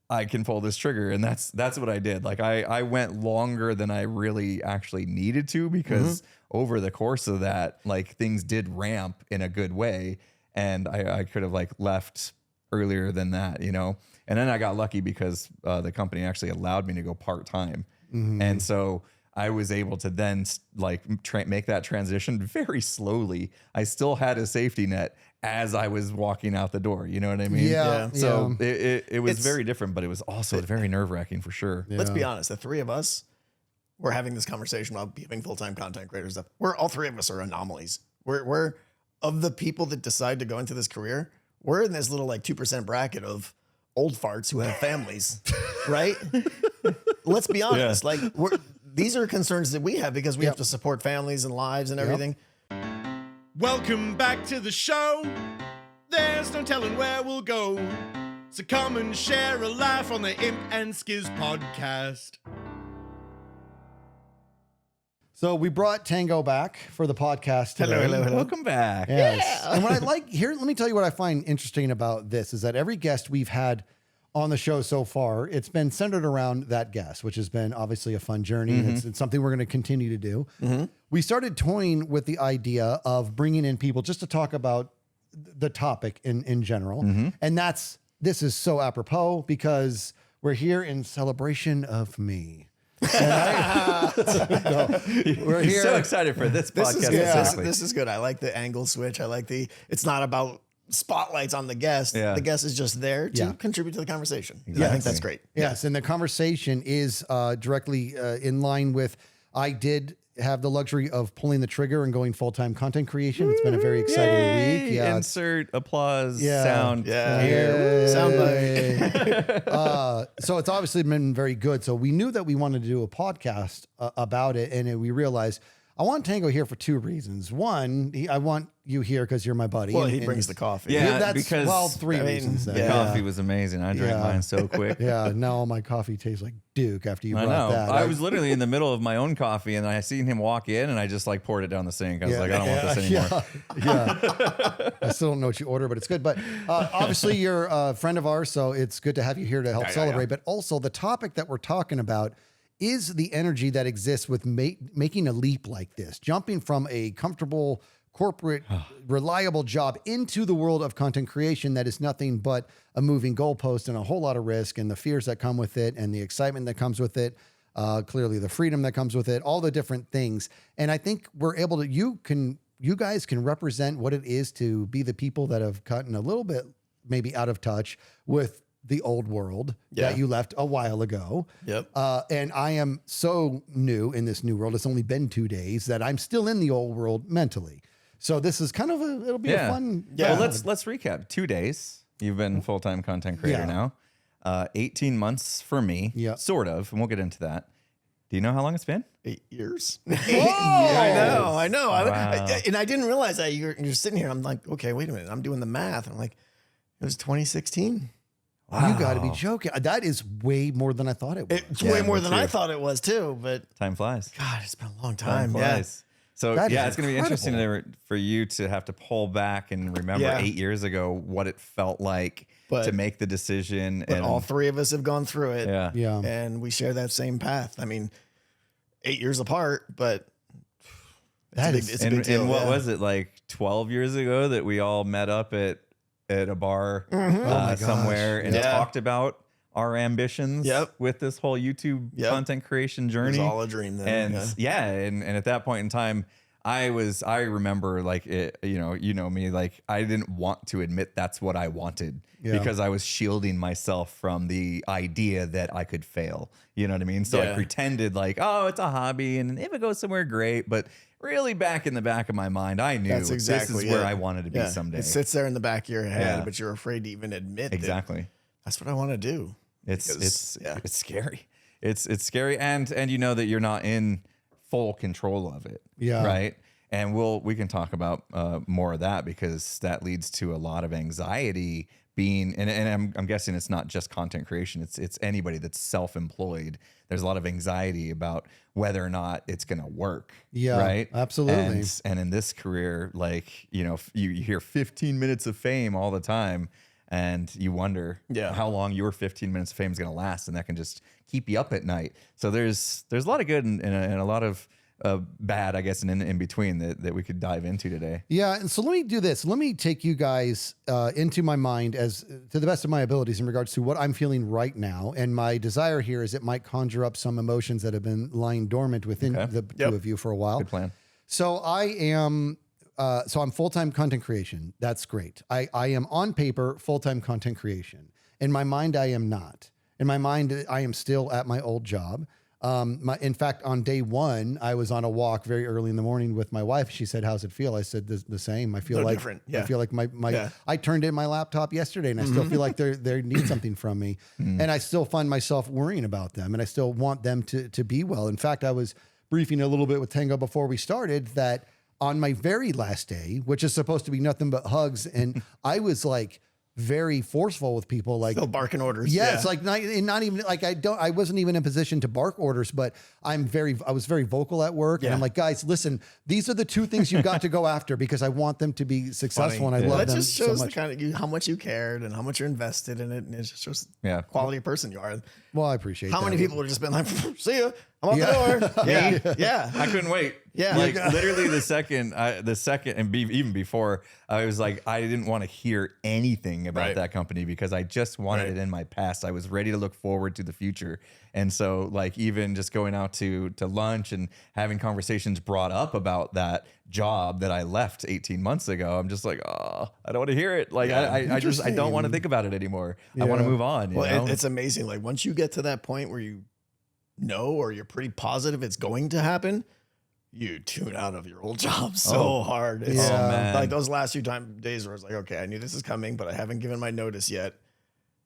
I can pull this trigger. And that's what I did. Like I went longer than I really actually needed to, because over the course of that, like things did ramp in a good way. And I could have like left earlier than that, you know? And then I got lucky because the company actually allowed me to go part-time. And so I was able to then like make that transition very slowly. I still had a safety net as I was walking out the door. You know what I mean? Yeah. So it was very different, but it was also very nerve-wracking for sure. Let's be honest. The three of us, we're having this conversation about being full-time content creators stuff. All three of us are anomalies. We're of the people that decide to go into this career, we're in this little like 2% bracket of old farts who have families, right? Let's be honest. Like these are concerns that we have because we have to support families and lives and everything. Welcome back to the show. There's no telling where we'll go. So come and share a laugh on the Imp and Skizz podcast. So we brought Tango back for the podcast today. Hello. Welcome back. Yes. And what I like here, let me tell you what I find interesting about this is that every guest we've had on the show so far, it's been centered around that guest, which has been obviously a fun journey. And it's something we're going to continue to do. We started toying with the idea of bringing in people just to talk about the topic in general. And this is so apropos because we're here in celebration of me. We're He's here. so excited for this podcast. This is good. I like the angle switch. I like it's not about spotlights on the guest. Yeah. The guest is just there to contribute to the conversation. Exactly. I think that's great. Yes, and the conversation is directly in line with, I did have the luxury of pulling the trigger and going full-time content creation. It's been a very exciting week. Yeah. Insert applause Yeah. sound Yeah. Sound bite. So it's obviously been very good. So we knew that we wanted to do a podcast about it. And we realized I want Tango here for two reasons. One, I want you here because you're my buddy. Well, he brings the coffee. Yeah, Because, well, three reasons. The coffee was amazing. I drank mine so quick. Yeah, now my coffee tastes like Duke after you I brought know. that. I was literally in the middle of my own coffee, and I seen him walk in, and I just like poured it down the sink. I was like, I don't want this anymore. Yeah. I still don't know what you order, but it's good. But obviously, you're a friend of ours, so it's good to have you here to help celebrate. But also, the topic that we're talking about is the energy that exists with making a leap like this, jumping from a comfortable corporate, reliable job into the world of content creation that is nothing but a moving goalpost and a whole lot of risk and the fears that come with it and the excitement that comes with it. Clearly the freedom that comes with it, all the different things. And I think we're able to, you guys can represent what it is to be the people that have gotten a little bit maybe out of touch with the old world that you left a while ago. Yep. And I am so new in this new world. It's only been 2 days that I'm still in the old world mentally. So this is kind of it'll be a fun. Yeah. Well, let's recap. 2 days. You've been full-time content creator now. 18 months for me. Yeah. Sort of. And we'll get into that. Do you know how long it's been? 8 years. Whoa! I know. Wow. And I didn't realize that you're sitting here. I'm like, okay, wait a minute. I'm doing the math. I'm like, it was 2016. Wow. You got to be joking. That is way more than I thought it was. It's way more than I thought it was too. But Time flies. God, it's been a long Time time. flies. So That is it's going to be interesting incredible. for you to have to pull back and remember 8 years ago what it felt like to make the decision. But and all three of us have gone through it. Yeah. And we share that same path. I mean, 8 years apart, but it's a big deal. And what was it, like 12 years ago that we all met up at a bar somewhere and talked about our ambitions with this whole YouTube content creation journey? It was all a dream then. And and at that point in time, I remember like it, you know me, like I didn't want to admit that's what I wanted because I was shielding myself from the idea that I could fail. You know what I mean? So I pretended like, oh, it's a hobby, and if it goes somewhere, great. But really, back in the back of my mind, I knew this is where I wanted to be someday. It sits there in the back of your head, but you're afraid to even admit exactly. That's what I want to do. It's scary. It's scary, and you know that you're not in full control of it. Yeah. Right. And we can talk about more of that because that leads to a lot of anxiety being, and I'm guessing it's not just content creation. It's anybody that's self-employed. There's a lot of anxiety about whether or not it's going to work. Yeah, right. Absolutely. And in this career, like, you know, you hear 15 minutes of fame all the time. and you wonder how long your 15 minutes of fame is going to last, and that can just keep you up at night. So there's a lot of good and a lot of bad, I guess, and in between that we could dive into today. Yeah. And so let me do this. Let me take you guys into my mind as to the best of my abilities in regards to what I'm feeling right now. And my desire here is it might conjure up some emotions that have been lying dormant within the two of you for a while. Good plan. So I'm full-time content creation. That's great. I am on paper, full-time content creation. In my mind, I am not. In my mind, I am still at my old job. In fact, on day one, I was on a walk very early in the morning with my wife. She said, "How's it feel?" I said, "The same. I feel like different. Yeah. I feel like I turned in my laptop yesterday, and I still feel like they need something from me, and I still find myself worrying about them, and I still want them to be well." In fact, I was briefing a little bit with Tango before we started that on my very last day, which is supposed to be nothing but hugs, and I was like very forceful with people, like still barking orders. Yeah, it's like not even like I wasn't even in a position to bark orders, but I was very vocal at work, and I'm like, guys, listen, these are the two things you got to go after because I want them to be successful, and I love them. That just shows so much. How much you cared and how much you're invested in it, and it just shows quality of person you are. Well, I appreciate how that. many people have just been like, "See ya, I'm out the door." Yeah, I couldn't wait. Yeah, like literally the second, and even before, I was like, I didn't want to hear anything about that company because I just wanted it in my past. I was ready to look forward to the future, and so like even just going out to lunch and having conversations brought up about that job that I left 18 months ago, I'm just like, oh, I don't want to hear it. Like I don't want to think about it anymore. I want to move on. You know? It's amazing. Like once you get to that point where you know, or you're pretty positive it's going to happen, you tune out of your old job so hard. It's like those last few days where I was like, okay, I knew this is coming, but I haven't given my notice yet.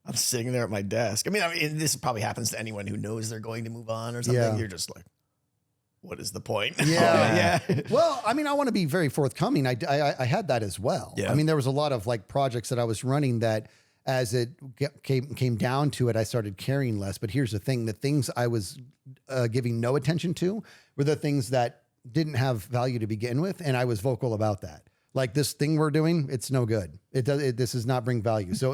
I'm sitting there at my desk. I mean, this probably happens to anyone who knows they're going to move on or something. You're just like, what is the point? Yeah. Well, I mean, I want to be very forthcoming. I had that as well. Yeah. I mean, there was a lot of like projects that I was running that as it came down to it, I started caring less. But here's the thing. The things I was giving no attention to were the things that didn't have value to begin with. And I was vocal about that. Like this thing we're doing, it's no good. This does not bring value. So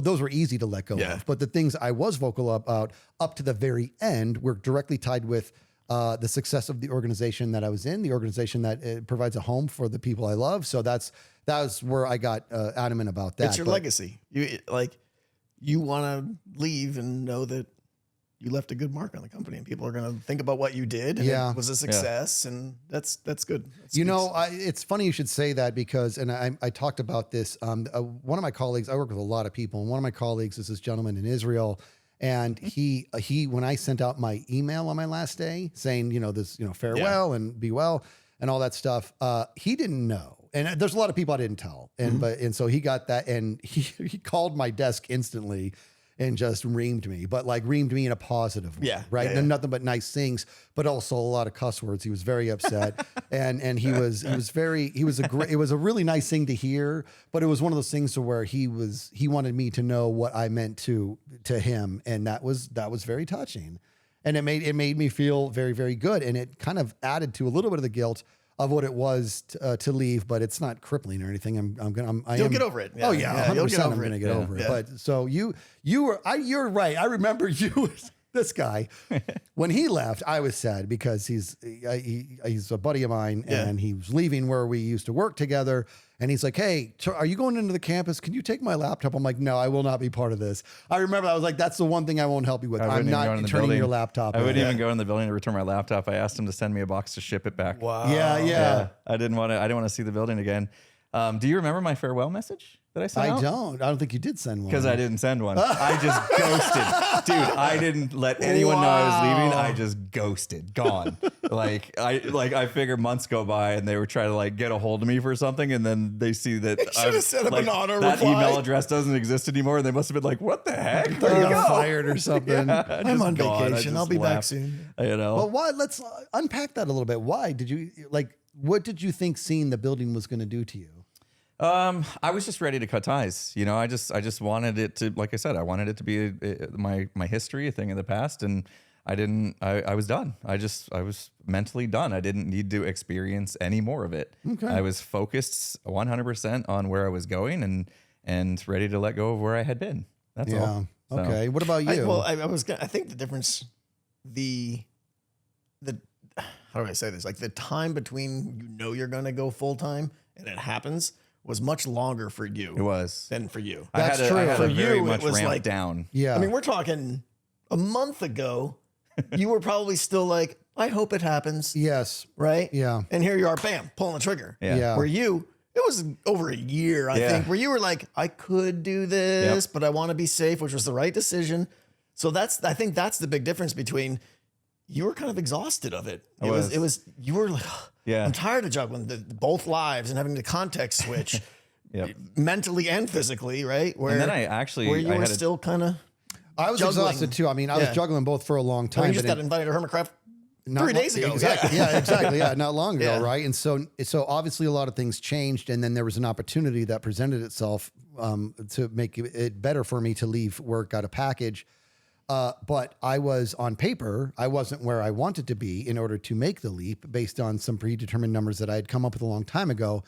those were easy to let go of. But the things I was vocal about up to the very end were directly tied with the success of the organization that I was in, the organization that provides a home for the people I love. So that was where I got adamant about that. It's your legacy. You want to leave and know that you left a good mark on the company, and people are going to think about what you did. And it was a success, and that's good. It's funny you should say that because, and I talked about this. One of my colleagues, I work with a lot of people, and one of my colleagues is this gentleman in Israel. And he, when I sent out my email on my last day saying, farewell and be well and all that stuff, he didn't know. And there's a lot of people I didn't tell. And so he got that, and he called my desk instantly and just reamed me, but like reamed me in a positive way, right? And nothing but nice things, but also a lot of cuss words. He was very upset, and it was a really nice thing to hear, but it was one of those things to where he wanted me to know what I meant to him, and that was very touching, and it made me feel very, very good, and it kind of added to a little bit of the guilt of what it was to leave, but it's not crippling or anything. You'll get over it. 100%. You'll get over I'm going to get over it. But so you're right. I remember you, this guy, when he left, I was sad because he's a buddy of mine and he was leaving where we used to work together. And he's like, "Hey, are you going into the campus? Can you take my laptop?" I'm like, "No, I will not be part of this." I remember I was like, "That's the one thing I won't help you with. I'm not turning your laptop." I wouldn't even go in the building to return my laptop. I asked him to send me a box to ship it back. Wow. Yeah. I didn't want to see the building again. Do you remember my farewell message that I sent out? I don't think you did send one. Because I didn't send one. I just ghosted. Dude, I didn't let anyone know I was leaving. I just ghosted. Gone. I figured months go by and they were trying to like get a hold of me for something, and then they see that should have set up an auto that reply. email address doesn't exist anymore, and they must have been like, "What the heck? They got fired or something." Yeah, I'm on vacation. I'll be back soon. Well, why? Let's unpack that a little bit. Why did you what did you think seeing the building was going to do to you? I was just ready to cut ties. I just wanted it to, like I said, I wanted it to be my history, a thing in the past, and I was done. I was mentally done. I didn't need to experience any more of it. Okay. I was focused 100% on where I was going, and ready to let go of where I had been. That's all. So, Okay. What about you? I think the difference, how do I say this? Like the time between you're going to go full time and it happens was much longer for you. It was than for you. That's true. I had For a very you, it much was ramped like- down. Yeah. I mean, we're talking a month ago. You were probably still like, I hope it happens. Yes. Right. Yeah. And here you are, bam, pulling the trigger. Yeah. Yeah. Where it was over a year, I think, where you were like, I could do this, but I want to be safe, which was the right decision. So I think that's the big difference between you were kind of exhausted of it. You were like, I'm tired of juggling both lives and having the context switch mentally and physically, right? And then where you were still kind of, I was juggling. exhausted too. I mean, I was juggling both for a long time. you just got invited to Hermitcraft Not 3 days ago. Exactly. Yeah, exactly. Yeah, not long ago, Yeah. right? And so obviously a lot of things changed, and then there was an opportunity that presented itself to make it better for me to leave work, got a package. But I was on paper, I wasn't where I wanted to be in order to make the leap based on some predetermined numbers that I had come up with a long time ago.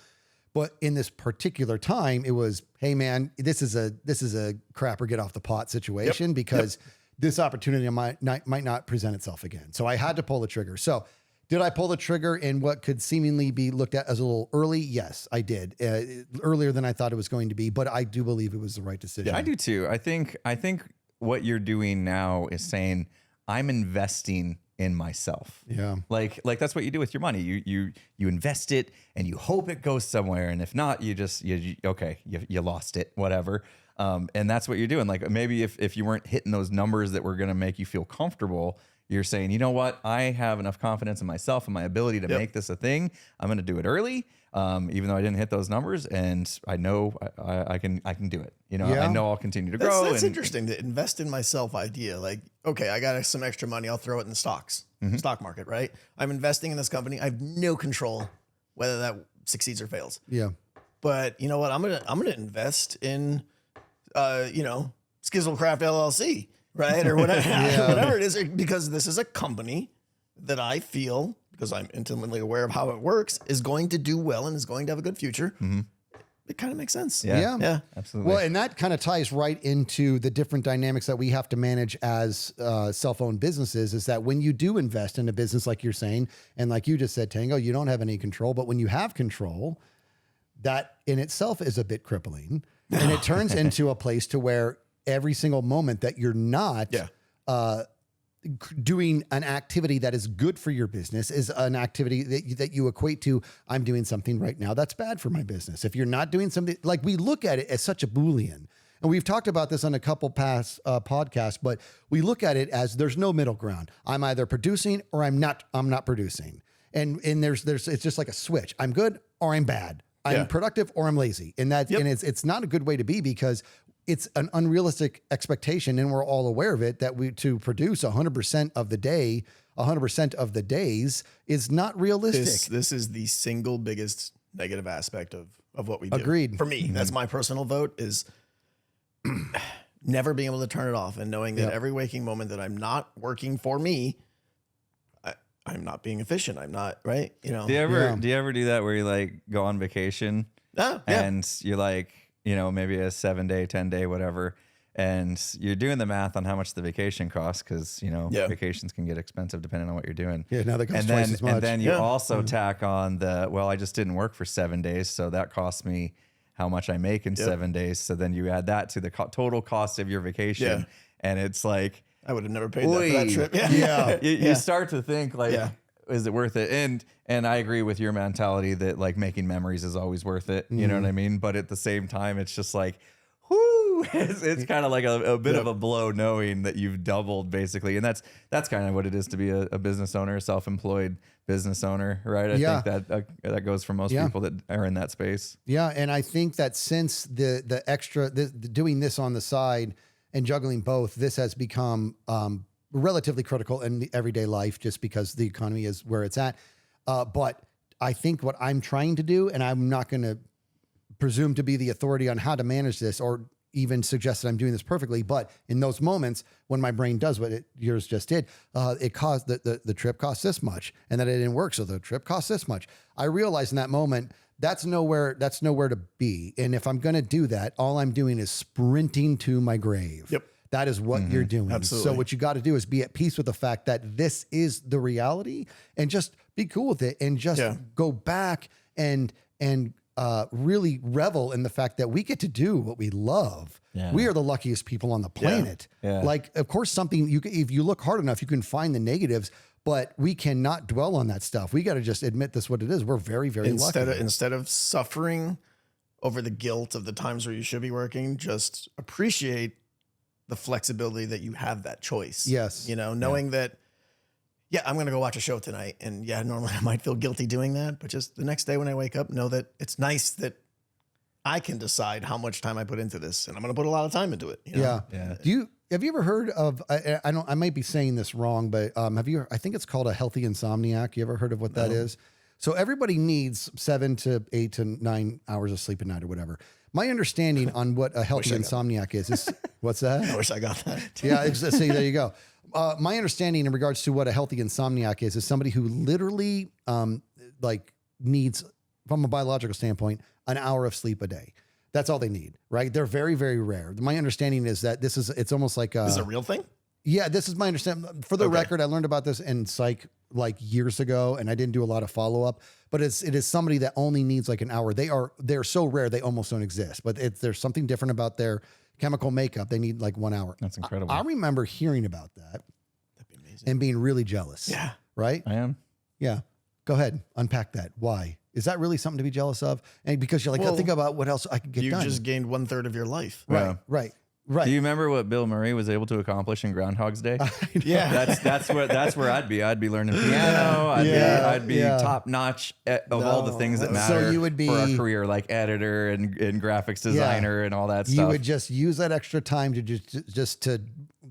But in this particular time, it was, hey man, this is a crap or get off the pot situation because this opportunity might not present itself again. So I had to pull the trigger. So did I pull the trigger in what could seemingly be looked at as a little early? Yes, I did. Earlier than I thought it was going to be, but I do believe it was the right decision. Yeah, I do too. I think what you're doing now is saying, I'm investing in myself. Yeah. Like that's what you do with your money. You invest it and you hope it goes somewhere. And if not, you lost it, whatever. And that's what you're doing. Like maybe if you weren't hitting those numbers that were going to make you feel comfortable, you're saying, you know what? I have enough confidence in myself and my ability to make this a thing. I'm going to do it early. Even though I didn't hit those numbers, and I know I can do it. You know, I know I'll continue to grow. That's interesting. The invest in myself idea. Like, okay, I got some extra money. I'll throw it in the stock market, right? I'm investing in this company. I have no control whether that succeeds or fails. Yeah. But you know what? I'm gonna invest in, Skizzlecraft LLC, right, or whatever, whatever it is, because this is a company that I feel, because I'm intimately aware of how it works, is going to do well and is going to have a good future. Mm-hmm. It kind of makes sense. Yeah, absolutely. Well, and that kind of ties right into the different dynamics that we have to manage as self-owned businesses, is that when you do invest in a business, like you're saying, and like you just said, Tango, you don't have any control, but when you have control, that in itself is a bit crippling. And it turns into a place to where every single moment that you're not doing an activity that is good for your business is an activity that you equate to, I'm doing something right now that's bad for my business. If you're not doing something, like, we look at it as such a Boolean. And we've talked about this on a couple past podcasts, but we look at it as there's no middle ground. I'm either producing or I'm not producing. And there's it's just like a switch. I'm good or I'm bad. I'm productive or I'm lazy. And and it's not a good way to be, because it's an unrealistic expectation, and we're all aware of it, that to produce 100% of the day, 100% of the days is not realistic. This is the single biggest negative aspect of what we do. Agreed. For me, that's my personal vote, is never being able to turn it off, and knowing that every waking moment that I'm not working for me, I'm not being efficient. I'm not, right? You know. Do you ever do that where you like go on vacation and you're like, maybe a 7-day, 10-day, whatever, and you're doing the math on how much the vacation costs, because vacations can get expensive depending on what you're doing. Yeah, now that costs twice as much. And then you also tack on I just didn't work for 7 days, so that cost me how much I make in 7 days. So then you add that to the total cost of your vacation, and it's like, I would have never paid that for that trip. You start to think like, is it worth it? And I agree with your mentality that like making memories is always worth it. You know what I mean? But at the same time, it's just like, whoo, it's kind of like a bit of a blow knowing that you've doubled basically. And that's kind of what it is to be a business owner, a self-employed business owner, right? I think that goes for most people that are in that space. Yeah. And I think that since the extra, doing this on the side and juggling both, this has become relatively critical in the everyday life, just because the economy is where it's at. But I think what I'm trying to do, and I'm not going to presume to be the authority on how to manage this or even suggest that I'm doing this perfectly, but in those moments when my brain does what yours just did, it caused the trip costs this much, and that it didn't work, so the trip costs this much. I realized in that moment that's nowhere to be. And if I'm going to do that, all I'm doing is sprinting to my grave. Yep. That is what you're doing. Absolutely. So what you got to do is be at peace with the fact that this is the reality and just be cool with it and just go back and really revel in the fact that we get to do what we love. Yeah. We are the luckiest people on the planet. Yeah. Like, of course, if you look hard enough, you can find the negatives, but we cannot dwell on that stuff. We got to just admit this what it is. We're very, very lucky. Instead of suffering over the guilt of the times where you should be working, just appreciate the flexibility that you have that choice. Yes. You know, knowing that, I'm going to go watch a show tonight. And normally I might feel guilty doing that, but just the next day when I wake up, know that it's nice that I can decide how much time I put into this, and I'm going to put a lot of time into it. You know? Yeah. Have you ever heard of, I might be saying this wrong, but I think it's called a healthy insomniac. You ever heard of what that is? So everybody needs 7 to 8 to 9 hours of sleep a night or whatever. My understanding on what a healthy insomniac is what's that? I wish I got that. Yeah. See, there you go. My understanding in regards to what a healthy insomniac is somebody who literally needs, from a biological standpoint, an hour of sleep a day. That's all they need, right? They're very, very rare. My understanding is that it's almost like This is a real thing? Yeah, this is my understanding. For the record, I learned about this in psych like years ago, and I didn't do a lot of follow up. But it is somebody that only needs like an hour. They're so rare they almost don't exist. But there's something different about their chemical makeup. They need like 1 hour. That's incredible. I remember hearing about that. That'd be amazing. And being really jealous. Yeah. Right? I am. Yeah. Go ahead. Unpack that. Why? Is that really something to be jealous of? And because you're like, I think about what else I could get done. You just gained 1/3 of your life. Right. Right. Right. Do you remember what Bill Murray was able to accomplish in Groundhog's Day? Yeah. That's where I'd be. I'd be learning piano. I'd be top notch of all the things that matter. So you would be for our career, like editor and graphics designer and all that stuff. You would just use that extra time to just to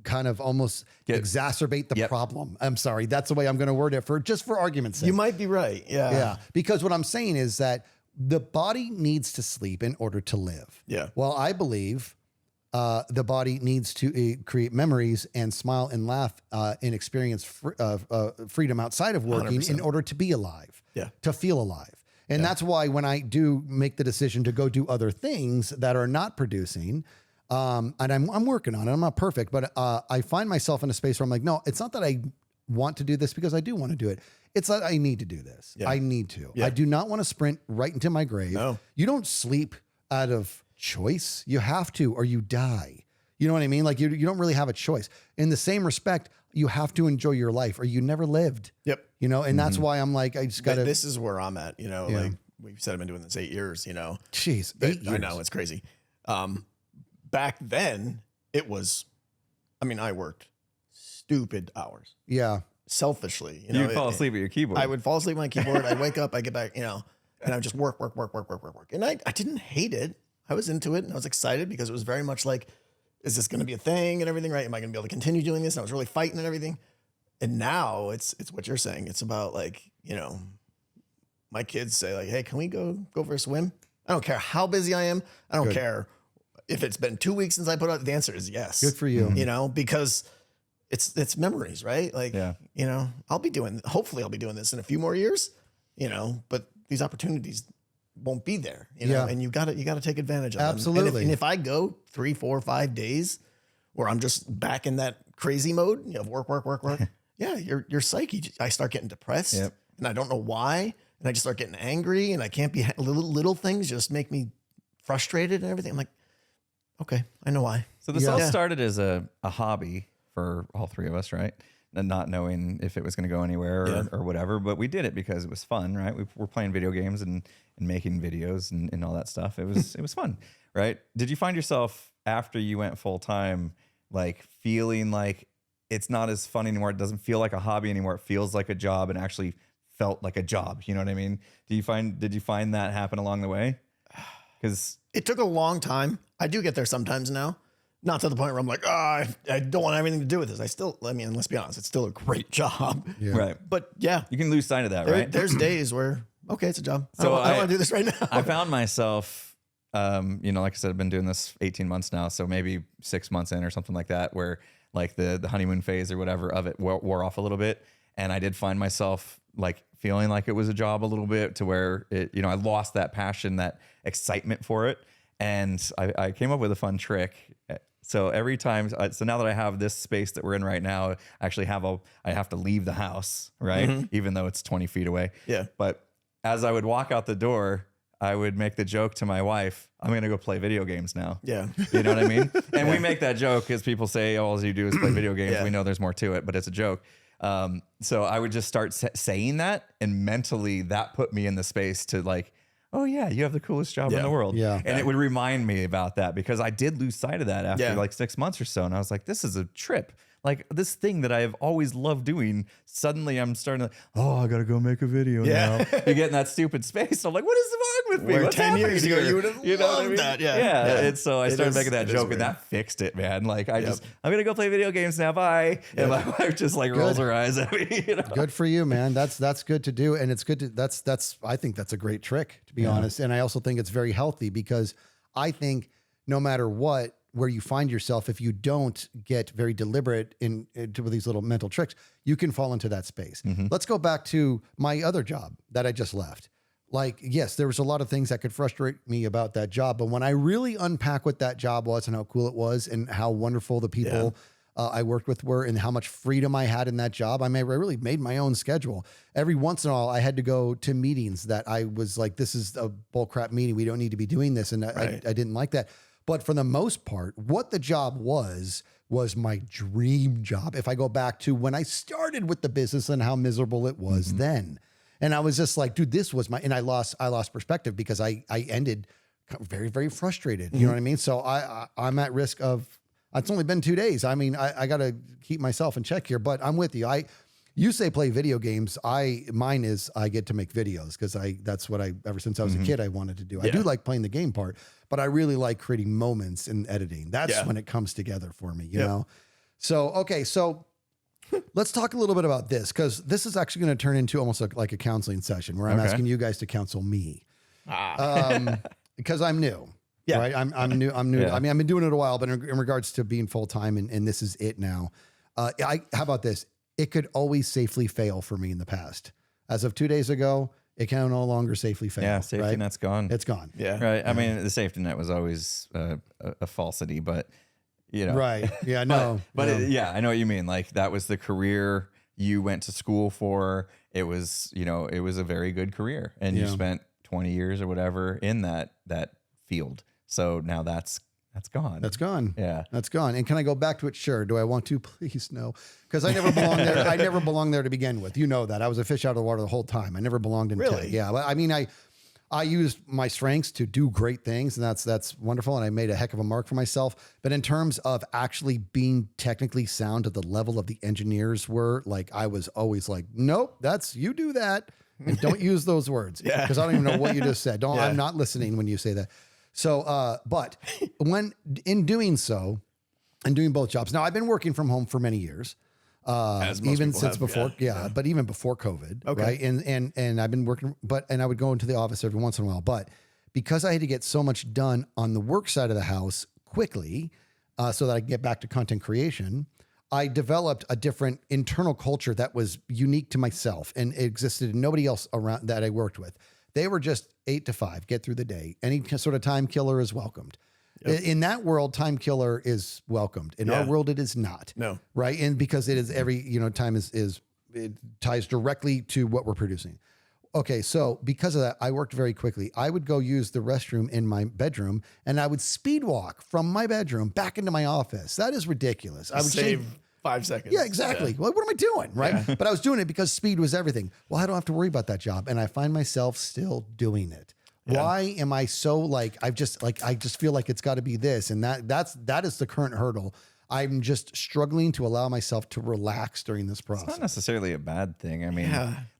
kind of almost exacerbate the problem. I'm sorry. That's the way I'm going to word it for argument's sake. You might be right. Yeah. Yeah. Because what I'm saying is that the body needs to sleep in order to live. Yeah. Well, I believe the body needs to create memories and smile and laugh and experience freedom outside of working 100%. in order to be alive, Yeah. to feel alive. And that's why when I do make the decision to go do other things that are not producing, and I'm working on it, I'm not perfect, but I find myself in a space where I'm like, no, it's not that I want to do this because I do want to do it. It's that I need to do this. Yeah. I need to. Yeah. I do not want to sprint right into my grave. No. You don't sleep out of choice. You have to, or you die. You know what I mean? Like you don't really have a choice. In the same respect, you have to enjoy your life or you never lived. Yep. You know, and that's why I'm like, I just got to. This is where I'm at, like we've said, I've been doing this 8 years, Jeez, 8 years. I know, it's crazy. Back then it was, I worked stupid hours. Yeah. Selfishly, You'd fall asleep at your keyboard. I would fall asleep on my keyboard. I'd wake up, I get back, and I would just work. And I didn't hate it. I was into it and I was excited because it was very much like, is this going to be a thing and everything, right? Am I going to be able to continue doing this? And I was really fighting and everything. And now it's what you're saying. It's about like, my kids say like, hey, can we go for a swim? I don't care how busy I am. I don't care if it's been 2 weeks since I put out. The answer is yes. Good for you. Because it's memories, right? Like, hopefully I'll be doing this in a few more years, but these opportunities won't be there, and you got to take advantage of them. Absolutely. And if I go 3, 4, 5 days where I'm just back in that crazy mode, work. Yeah. Your psyche, I start getting depressed and I don't know why. And I just start getting angry and I can't be little things just make me frustrated and everything. I'm like, okay, I know why. So this all started as a hobby for all three of us, right? And not knowing if it was going to go anywhere or whatever, but we did it because it was fun, right? We were playing video games and making videos and all that stuff. It was fun, right? Did you find yourself after you went full time, like feeling like it's not as fun anymore? It doesn't feel like a hobby anymore. It feels like a job and actually felt like a job. You know what I mean? Did you find that happen along the way? Because it took a long time. I do get there sometimes now. Not to the point where I'm like, I don't want anything to do with this. Let's be honest, it's still a great job. Yeah. Right. But yeah, you can lose sight of that, right? There's days where, okay, it's a job. So I don't want to do this right now. I found myself, like I said, I've been doing this 18 months now. So maybe 6 months in or something like that, where like the honeymoon phase or whatever of it wore off a little bit. And I did find myself like feeling like it was a job a little bit, to where it, I lost that passion, that excitement for it. And I came up with a fun trick. So every time, so now that I have this space that we're in right now, I actually I have to leave the house, right? Even though it's 20 feet away. Yeah. But as I would walk out the door, I would make the joke to my wife, I'm going to go play video games now. Yeah. You know what I mean? And we make that joke because people say, oh, all you do is play video games. Yeah. We know there's more to it, but it's a joke. So I would just start saying that, and mentally that put me in the space to like, oh yeah, you have the coolest job in the world. Yeah. And it would remind me about that, because I did lose sight of that after like 6 months or so. And I was like, this is a trip. Like this thing that I have always loved doing, suddenly I'm starting to, I got to go make a video now. You get in that stupid space. I'm like, what is wrong with me? Where What's 10 years ago here? you would have what I loved mean? that. Yeah. And so I started making that joke, and that fixed it, man. Like I'm going to go play video games now. Bye. And my wife just like rolls her eyes at me. Good for you, man. That's good to do. And it's good to, I think that's a great trick, to be honest. And I also think it's very healthy, because I think no matter what, where you find yourself, if you don't get very deliberate into these little mental tricks, you can fall into that space. Let's go back to my other job that I just left. Like, yes, there was a lot of things that could frustrate me about that job, but when I really unpack what that job was and how cool it was and how wonderful the people I worked with were and how much freedom I had in that job, I really made my own schedule. Every once in a while, I had to go to meetings that I was like, this is a bullcrap meeting. We don't need to be doing this. And I didn't like that. But for the most part, what the job was my dream job. If I go back to when I started with the business and how miserable it was then. And I was just like, dude, this was and I lost perspective, because I ended very, very frustrated. You know what I mean? So I'm at risk of, it's only been 2 days. I mean, I got to keep myself in check here, but I'm with you. You say play video games. Mine is I get to make videos, because that's what ever since I was a kid, I wanted to do. I do like playing the game part, but I really like creating moments in editing. That's when it comes together for me, you know? So, okay. So let's talk a little bit about this, because this is actually going to turn into almost like a counseling session where I'm asking you guys to counsel me. Because I'm new. Yeah. Right. I'm new. Yeah. I mean, I've been doing it a while, but in regards to being full-time and this is it now. How about this? It could always safely fail for me in the past. As of 2 days ago, it can no longer safely fail. Yeah, safety net's gone. It's gone. Yeah. Right. I mean, the safety net was always a falsity, but Right. Yeah, no. But I know what you mean. Like that was the career you went to school for. It was, it was a very good career, and you spent 20 years or whatever in that field. So now that's gone. That's gone. Yeah. That's gone. And can I go back to it? Sure. Do I want to? Please no. Because I never belonged there. I never belonged there to begin with. You know that. I was a fish out of the water the whole time. I never belonged in Really? tech. Yeah. I mean, I used my strengths to do great things, and that's wonderful. And I made a heck of a mark for myself. But in terms of actually being technically sound at the level of the engineers were, like, I was always like, nope, you do that. And don't use those words. Yeah. Because I don't even know what you just said. I'm not listening when you say that. So, but when in doing so and doing both jobs, now I've been working from home for many years, even since before, but even before COVID, right? And I've been working, and I would go into the office every once in a while, but because I had to get so much done on the work side of the house quickly, so that I could get back to content creation, I developed a different internal culture that was unique to myself, and it existed in nobody else around that I worked with. They were just 8 to 5, get through the day. Any sort of time killer is welcomed. Yep. In that world, time killer is welcomed. In our world, it is not. No. Right. And because it is time it ties directly to what we're producing. Okay. So because of that, I worked very quickly. I would go use the restroom in my bedroom, and I would speed walk from my bedroom back into my office. That is ridiculous. I would save 5 seconds. Yeah, exactly. Well, what am I doing? Right. But I was doing it because speed was everything. Well, I don't have to worry about that job. And I find myself still doing it. Yeah. Why am I so like, I just feel like it's got to be this. And that is the current hurdle. I'm just struggling to allow myself to relax during this process. It's not necessarily a bad thing. I mean,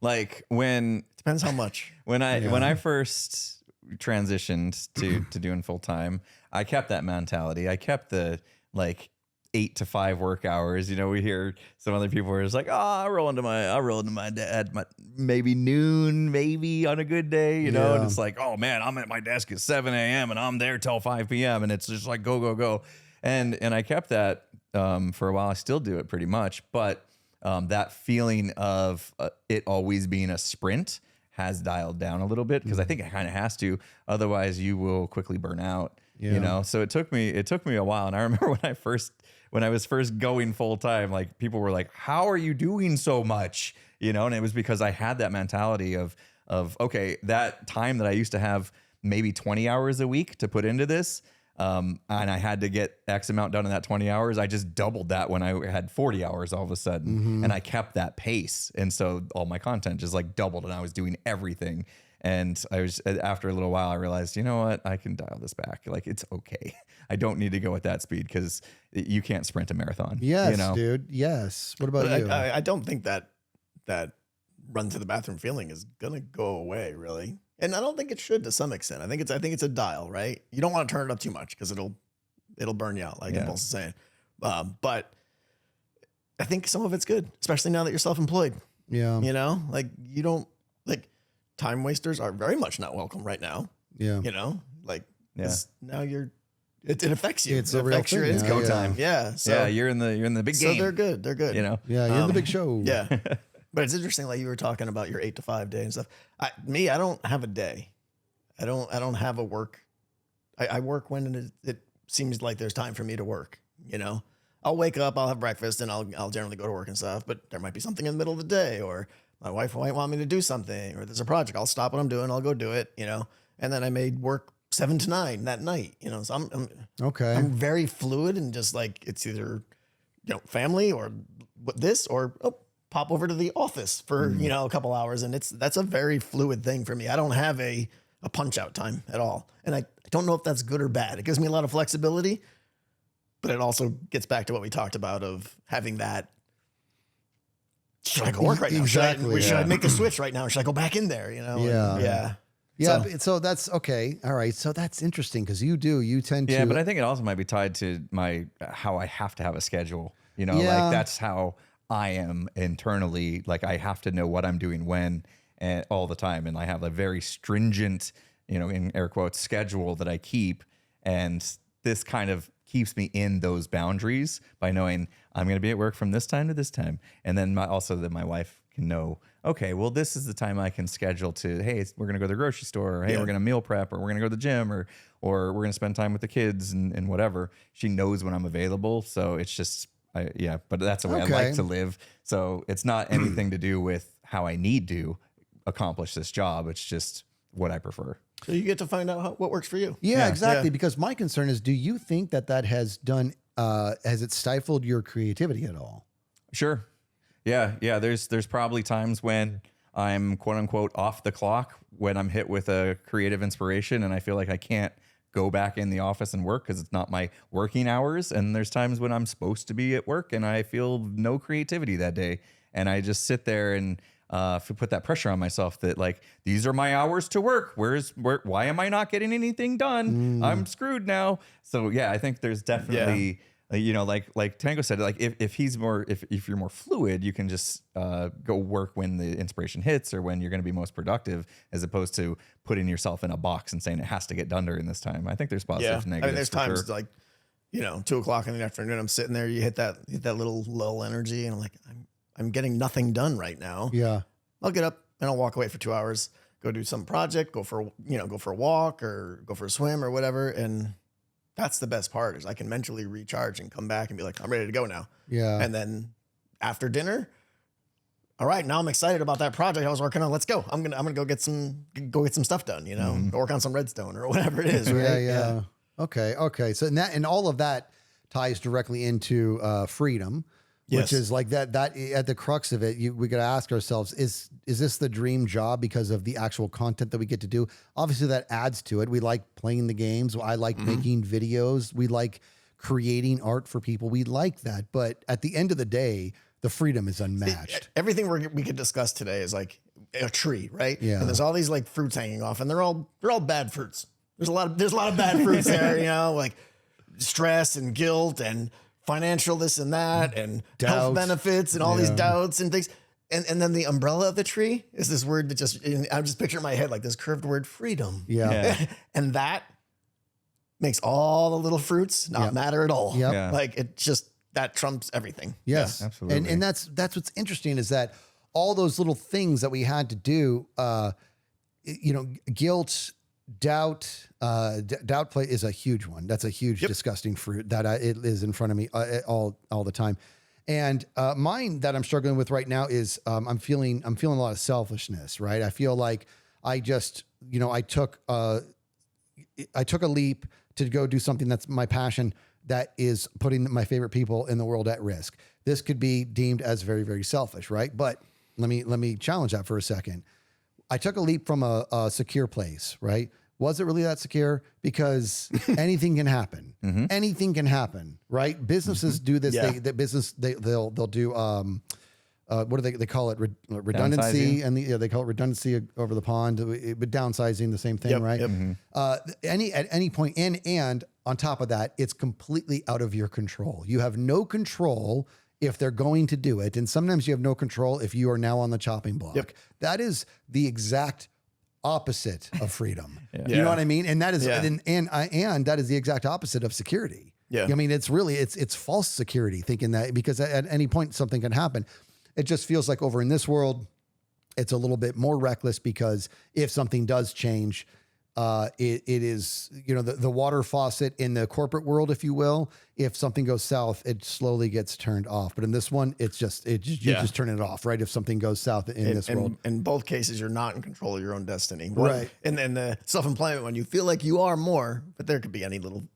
like depends how much. When I first transitioned to doing full time, I kept that mentality. I kept the 8 to 5 work hours. We hear some other people are just like, I'll roll into my dad, maybe noon, maybe on a good day, and it's like, oh man, I'm at my desk at 7 a.m. and I'm there till 5 p.m. and it's just like, go. And I kept that for a while. I still do it pretty much, but that feeling of it always being a sprint has dialed down a little bit because I think it kind of has to. Otherwise, you will quickly burn out. Yeah. You know, so it took me a while. And I remember when I was first going full time, like people were like, "How are you doing so much?" You know, and it was because I had that mentality of okay, that time that I used to have maybe 20 hours a week to put into this, and I had to get X amount done in that 20 hours. I just doubled that when I had 40 hours all of a sudden, and I kept that pace, and so all my content just like doubled, and I was doing everything. And I was, after a little while, I realized, you know what, I can dial this back. Like, it's okay. I don't need to go at that speed because you can't sprint a marathon. Yes, you know? Dude. Yes. What about you? I don't think that run to the bathroom feeling is gonna go away, really. And I don't think it should to some extent. I think it's a dial, right? You don't want to turn it up too much because it'll burn you out, like Impulse is saying. But I think some of it's good, especially now that you're self-employed. Yeah. You know, like you don't like. Time wasters are very much not welcome right now. Yeah. You know, like now it affects you. It's it a real affects your thing. It's income. go time. Yeah. So, Yeah, you're in the big so game. they're good. They're good. You know. Yeah. You're the big show. Yeah. But it's interesting, like you were talking about your 8 to 5 day and stuff. I don't have a day. I don't have a work. I work when it seems like there's time for me to work. You know, I'll wake up, I'll have breakfast, and I'll generally go to work and stuff. But there might be something in the middle of the day, or my wife might want me to do something, or there's a project. I'll stop what I'm doing. I'll go do it, you know, and then I may work 7 to 9 that night, you know, so I'm very fluid and just like, it's either, you know, family or this, or pop over to the office for, you know, a couple hours. And that's a very fluid thing for me. I don't have a punch out time at all. And I don't know if that's good or bad. It gives me a lot of flexibility, but it also gets back to what we talked about of having that. Should I go work right now? Exactly. Should I make the switch right now? Or should I go back in there? You know? Yeah. Yeah. So that's okay. All right. So that's interesting because you tend to. Yeah, but I think it also might be tied to how I have to have a schedule. You know, Yeah. like that's how I am internally. Like I have to know what I'm doing when and all the time. And I have a very stringent, you know, in air quotes, schedule that I keep. And this kind of keeps me in those boundaries by knowing I'm going to be at work from this time to this time. And then also that my wife can know, okay, well, this is the time I can schedule to, hey, we're going to go to the grocery store, or hey, we're going to meal prep, or we're going to go to the gym, or we're going to spend time with the kids and whatever. She knows when I'm available. So it's just, but that's the way I like to live. So it's not anything to do with how I need to accomplish this job. It's just what I prefer. So you get to find out what works for you. Yeah, exactly. Yeah. Because my concern is, do you think that has done, has it stifled your creativity at all? Sure. Yeah. There's probably times when I'm quote unquote off the clock when I'm hit with a creative inspiration and I feel like I can't go back in the office and work because it's not my working hours. And there's times when I'm supposed to be at work and I feel no creativity that day. And I just sit there and put that pressure on myself that like, these are my hours to work. Why am I not getting anything done? I'm screwed now. So yeah, I think there's definitely, you know, like Tango said, like if you're more fluid, you can just go work when the inspiration hits or when you're going to be most productive, as opposed to putting yourself in a box and saying it has to get done during this time. I think there's positives and negatives. I mean, there's times like, you know, 2:00 in the afternoon, I'm sitting there, you hit that little lull energy, and I'm like, I'm getting nothing done right now. Yeah. I'll get up and I'll walk away for 2 hours, go do some project, go for a walk or go for a swim or whatever. And that's the best part is I can mentally recharge and come back and be like, I'm ready to go now. Yeah. And then after dinner, all right, now I'm excited about that project I was working on. Let's go. I'm gonna go get some stuff done, you know, go work on some redstone or whatever it is. Right? Yeah. Okay. So and all of that ties directly into freedom. Which is like that at the crux of it, we got to ask ourselves, is this the dream job because of the actual content that we get to do? Obviously that adds to it. We like playing the games. I like making videos. We like creating art for people. We like that. But at the end of the day, the freedom is unmatched. Everything we could discuss today is like a tree, right? Yeah. And there's all these like fruits hanging off and they're all bad fruits. There's a lot of bad fruits there, you know, like stress and guilt and financial this and that and health benefits and all these doubts and things. And then the umbrella of the tree is this word that I'm just picturing in my head like this curved word, freedom. Yeah. And that makes all the little fruits not matter at all. Yep. Yeah. Like it just that trumps everything. Yes, absolutely. And that's what's interesting is that all those little things that we had to do, guilt, doubt, doubt play is a huge one. That's a huge, disgusting fruit that it is in front of me all the time. And mine that I'm struggling with right now is I'm feeling a lot of selfishness, right? I feel like I just, I took a leap to go do something that's my passion that is putting my favorite people in the world at risk. This could be deemed as very, very selfish, right? But let me challenge that for a second. I took a leap from a secure place, right? Was it really that secure? Because anything can happen. Anything can happen, right? Businesses do this. Yeah. They'll do what do they call it? Redundancy, Downsizing. and they call it redundancy over the pond. But downsizing, the same thing, right? At any point, and on top of that, it's completely out of your control. You have no control if they're going to do it, and sometimes you have no control if you are now on the chopping block. That is the exact opposite of freedom. You know what I mean? And that is and that is the exact opposite of security. I mean, it's really it's false security, thinking that because at any point something can happen. It just feels like over in this world, it's a little bit more reckless because if something does change, it is, the water faucet in the corporate world, if you will. If something goes south, it slowly gets turned off. But in this one, you just turn it off, right? If something goes south in this world. In both cases, you're not in control of your own destiny. Right. And then the self-employment one, you feel like you are more, but there could be any little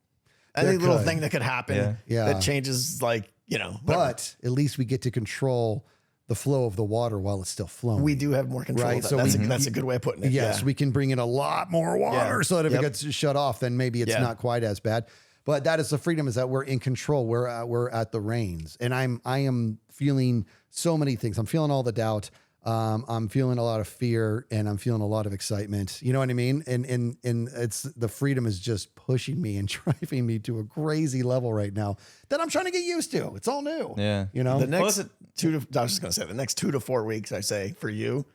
thing that could happen that changes, whatever. But at least we get to control the flow of the water while it's still flowing. We do have more control. Right. Of that. So that's a good way of putting it. Yes, we can bring in a lot more water so that if it gets shut off, then maybe it's not quite as bad. But that is the freedom, is that we're in control. We're at the reins, and I am feeling so many things. I'm feeling all the doubt. I'm feeling a lot of fear, and I'm feeling a lot of excitement. You know what I mean? And it's the freedom is just pushing me and driving me to a crazy level right now that I'm trying to get used to. It's all new. Yeah. The next I was just going to say the next 2 to 4 weeks, I say for you,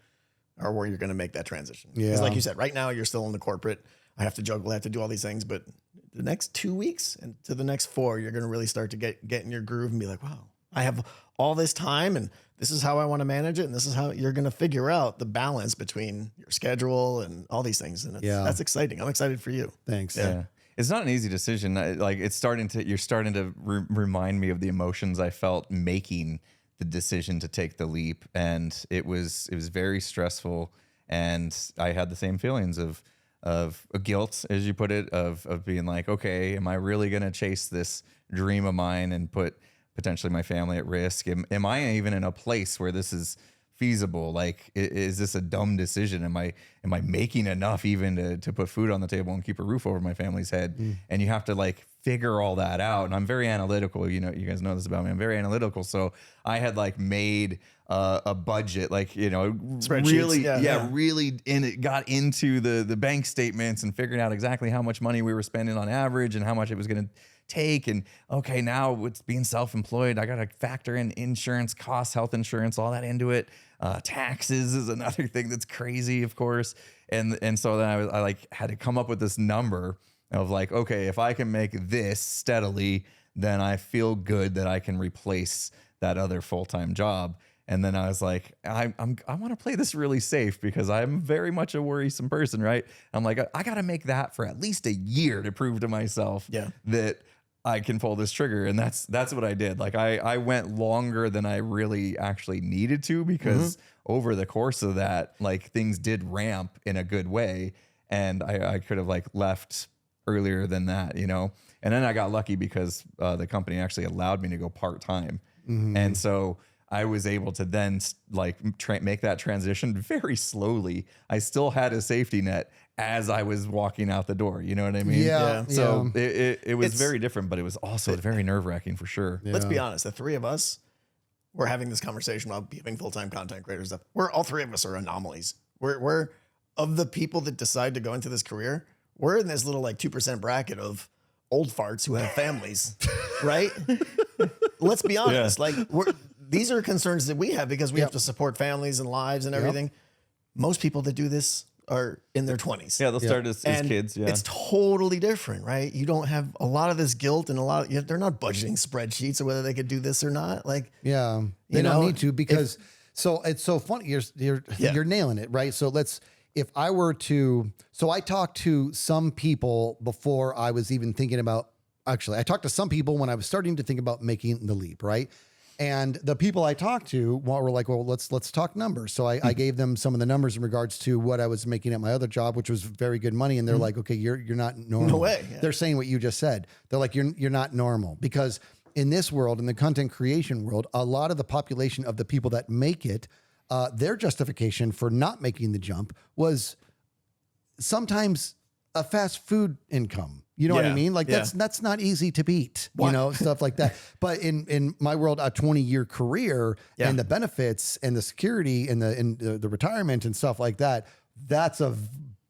are where you're going to make that transition. Yeah. Because like you said, right now you're still in the corporate. I have to juggle. I have to do all these things, but the next 2 weeks and to the next 4, you're going to really start to get in your groove and be like, wow, I have all this time and this is how I want to manage it. And this is how you're going to figure out the balance between your schedule and all these things. And that's exciting. I'm excited for you. Thanks. Yeah. It's not an easy decision. You're starting to remind me of the emotions I felt making the decision to take the leap. And it was very stressful. And I had the same feelings of guilt, as you put it, of being like, okay, am I really going to chase this dream of mine and put potentially my family at risk? Am I even in a place where this is feasible? Like, is this a dumb decision? Am I making enough even to put food on the table and keep a roof over my family's head? And you have to figure all that out. And I'm very analytical. You guys know this about me. I'm very analytical. So I had made a budget, really got into the bank statements and figuring out exactly how much money we were spending on average and how much it was going to take. And okay, now with being self-employed, I got to factor in insurance costs, health insurance, all that into it. Taxes is another thing that's crazy, of course. And so then I had to come up with this number of okay, if I can make this steadily, then I feel good that I can replace that other full-time job. And then I was like, I want to play this really safe because I'm very much a worrisome person, right? I'm like, I got to make that for at least a year to prove to myself that I can pull this trigger. And that's what I did. I went longer than I really actually needed to because over the course of that, things did ramp in a good way. And I could have left earlier than that, And then I got lucky because the company actually allowed me to go part-time. And so I was able to then make that transition very slowly. I still had a safety net as I was walking out the door. You know what I mean? Yeah. So it was very different, but it was also very nerve-wracking for sure. Let's be honest. The three of us, we're having this conversation about becoming full-time content creators. Stuff. All three of us are anomalies. We're of the people that decide to go into this career. We're in this little 2% bracket of old farts who have families, right? Let's be honest. These are concerns that we have because we have to support families and lives and everything. Most people that do this are in their 20s. Yeah, they'll start as kids. Yeah, it's totally different, right? You don't have a lot of this guilt and they're not budgeting spreadsheets or whether they could do this or not. Like, yeah, they don't need to because so it's so funny. You're nailing it, right? So if I were to, so I talked to some people before I was even thinking about, actually, I talked to some people when I was starting to think about making the leap, right? And the people I talked to were like, well, let's talk numbers. So I gave them some of the numbers in regards to what I was making at my other job, which was very good money. And they're like, okay, you're not normal. No way. Yeah. They're saying what you just said. They're like, you're not normal, because in this world, in the content creation world, a lot of the population of the people that make it, their justification for not making the jump was sometimes a fast food income. You know what I mean? Like that's not easy to beat, you know, stuff like that. But in my world, a 20-year career and the benefits and the security and the retirement and stuff like that, that's a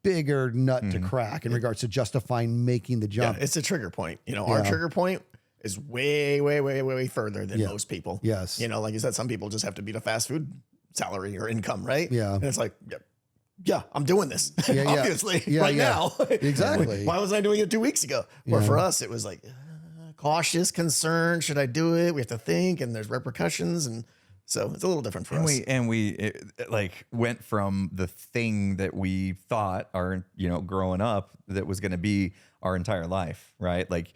bigger nut to crack in regards to justifying making the jump. Yeah, it's a trigger point. You know, our trigger point is way, way, way, way further than most people. Yes. You know, like you said, some people just have to beat a fast food salary or income, right? Yeah. And it's like, yeah, I'm doing this, obviously, now. Exactly. Why wasn't I doing it 2 weeks ago? Or for us, it was like cautious concern. Should I do it? We have to think, and there's repercussions. And so it's a little different for us. We went from the thing that we thought growing up that was going to be our entire life, right? Like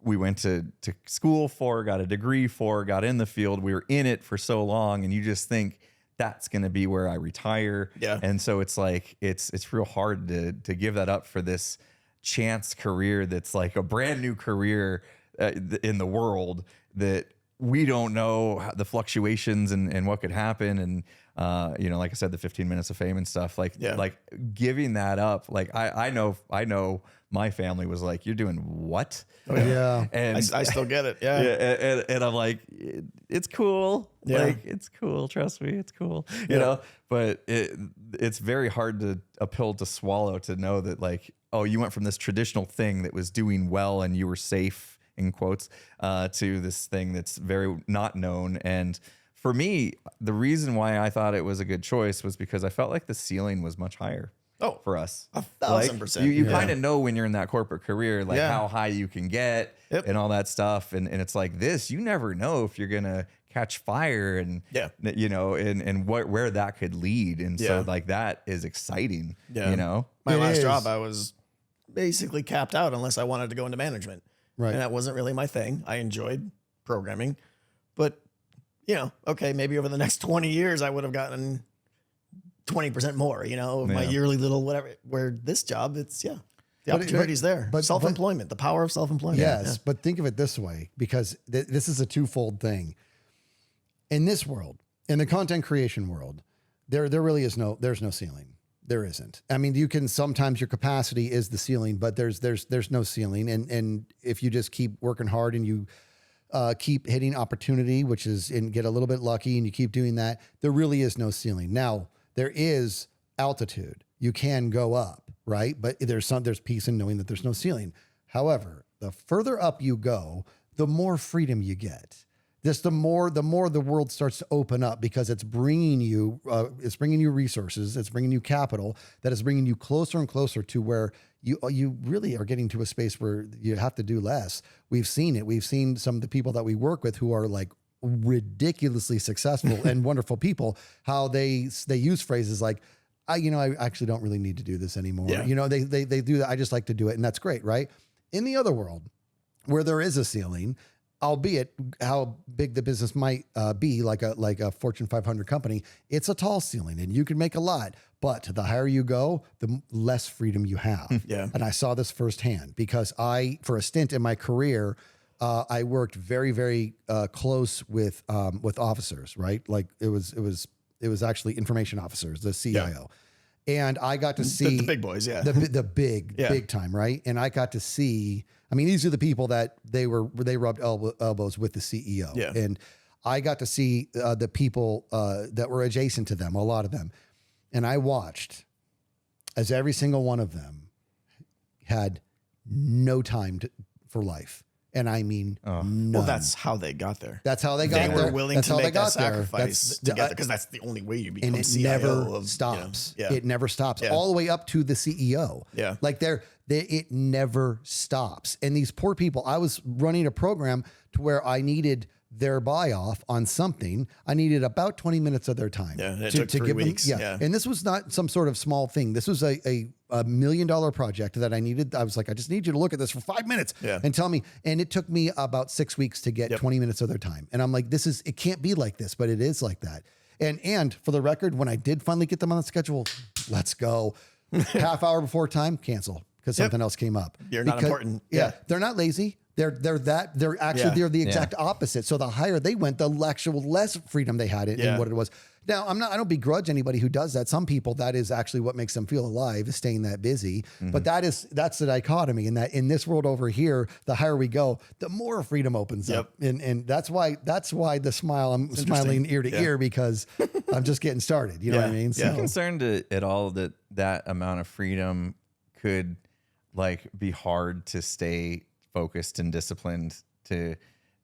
we went to school for, got a degree for, got in the field. We were in it for so long, and you just think, that's going to be where I retire. Yeah. And so it's like, it's real hard to give that up for this chance career. That's like a brand new career in the world that we don't know the fluctuations and what could happen. And, like I said, the 15 minutes of fame and stuff like giving that up. Like I know my family was like, you're doing what? Oh, yeah. And I still get it. Yeah. And I'm like, it's cool. Yeah. Like, it's cool. Trust me. It's cool. You know, but it's very hard a pill to swallow to know that like, oh, you went from this traditional thing that was doing well and you were safe in quotes, to this thing that's very not known. And for me, the reason why I thought it was a good choice was because I felt like the ceiling was much higher. Oh, for us, 1,000%. You kind of know when you're in that corporate career, like how high you can get and all that stuff. And it's like this, you never know if you're going to catch fire and, and where that could lead. And so like, that is exciting, you know? My last job, I was basically capped out unless I wanted to go into management. Right. And that wasn't really my thing. I enjoyed programming, but okay, maybe over the next 20 years, I would have gotten 20% more, my yearly little whatever. Where this job, it's the opportunity's there. But self-employment, the power of self-employment. Yes, but think of it this way, because this is a twofold thing. In this world, in the content creation world, there really is there's no ceiling. There isn't. I mean, you can sometimes your capacity is the ceiling, but there's no ceiling. And if you just keep working hard and you keep hitting opportunity, and get a little bit lucky, and you keep doing that, there really is no ceiling. Now, there is altitude. You can go up, right? But there's peace in knowing that there's no ceiling. However, the further up you go, the more freedom you get. Just the more the world starts to open up, because it's bringing you resources, it's bringing you capital that is bringing you closer and closer to where you really are getting to a space where you have to do less. We've seen it. We've seen some of the people that we work with who are like ridiculously successful and wonderful people, how they use phrases like, I actually don't really need to do this anymore. Yeah. They do that. I just like to do it. And that's great. Right. In the other world where there is a ceiling, albeit how big the business might be, like a Fortune 500 company, it's a tall ceiling and you can make a lot, but the higher you go, the less freedom you have. Yeah. And I saw this firsthand because for a stint in my career, I worked very, very close with officers, right? Like it was actually information officers, the CIO. And I got to see the big boys, the big time, right? And I got to see, I mean, these are the people that they rubbed elbows with the CEO. Yeah. And I got to see the people that were adjacent to them, a lot of them. And I watched as every single one of them had no time for life. And I mean, none. Well, that's how they got there. That's how they got They there. were willing That's to how make they got that sacrifice there. together because that's the only way you become And it CIO never of, stops. You know, It never stops. Yeah. All the way up to the CEO. Yeah. Like it never stops. And these poor people, I was running a program to where I needed their buy off on something. I needed about 20 minutes of their time. Yeah, and it took 3 weeks. Yeah. And this was not some sort of small thing. This was a $1 million project that I needed. I was like, I just need you to look at this for 5 minutes and tell me. And it took me about 6 weeks to get 20 minutes of their time. And I'm like, it can't be like this, but it is like that. And for the record, when I did finally get them on the schedule, let's go. Half hour before time, cancel because something else came up. You're not important. Yeah. They're not lazy. They're the exact opposite. So the higher they went, the actual less freedom they had in what it was. Now, I don't begrudge anybody who does that. Some people, that is actually what makes them feel alive, is staying that busy. But that's the dichotomy, in that in this world over here, the higher we go, the more freedom opens up. And that's why the smile, I'm smiling ear to ear because I'm just getting started. You know what I mean? So, are you concerned at all that amount of freedom could be hard to stay focused and disciplined to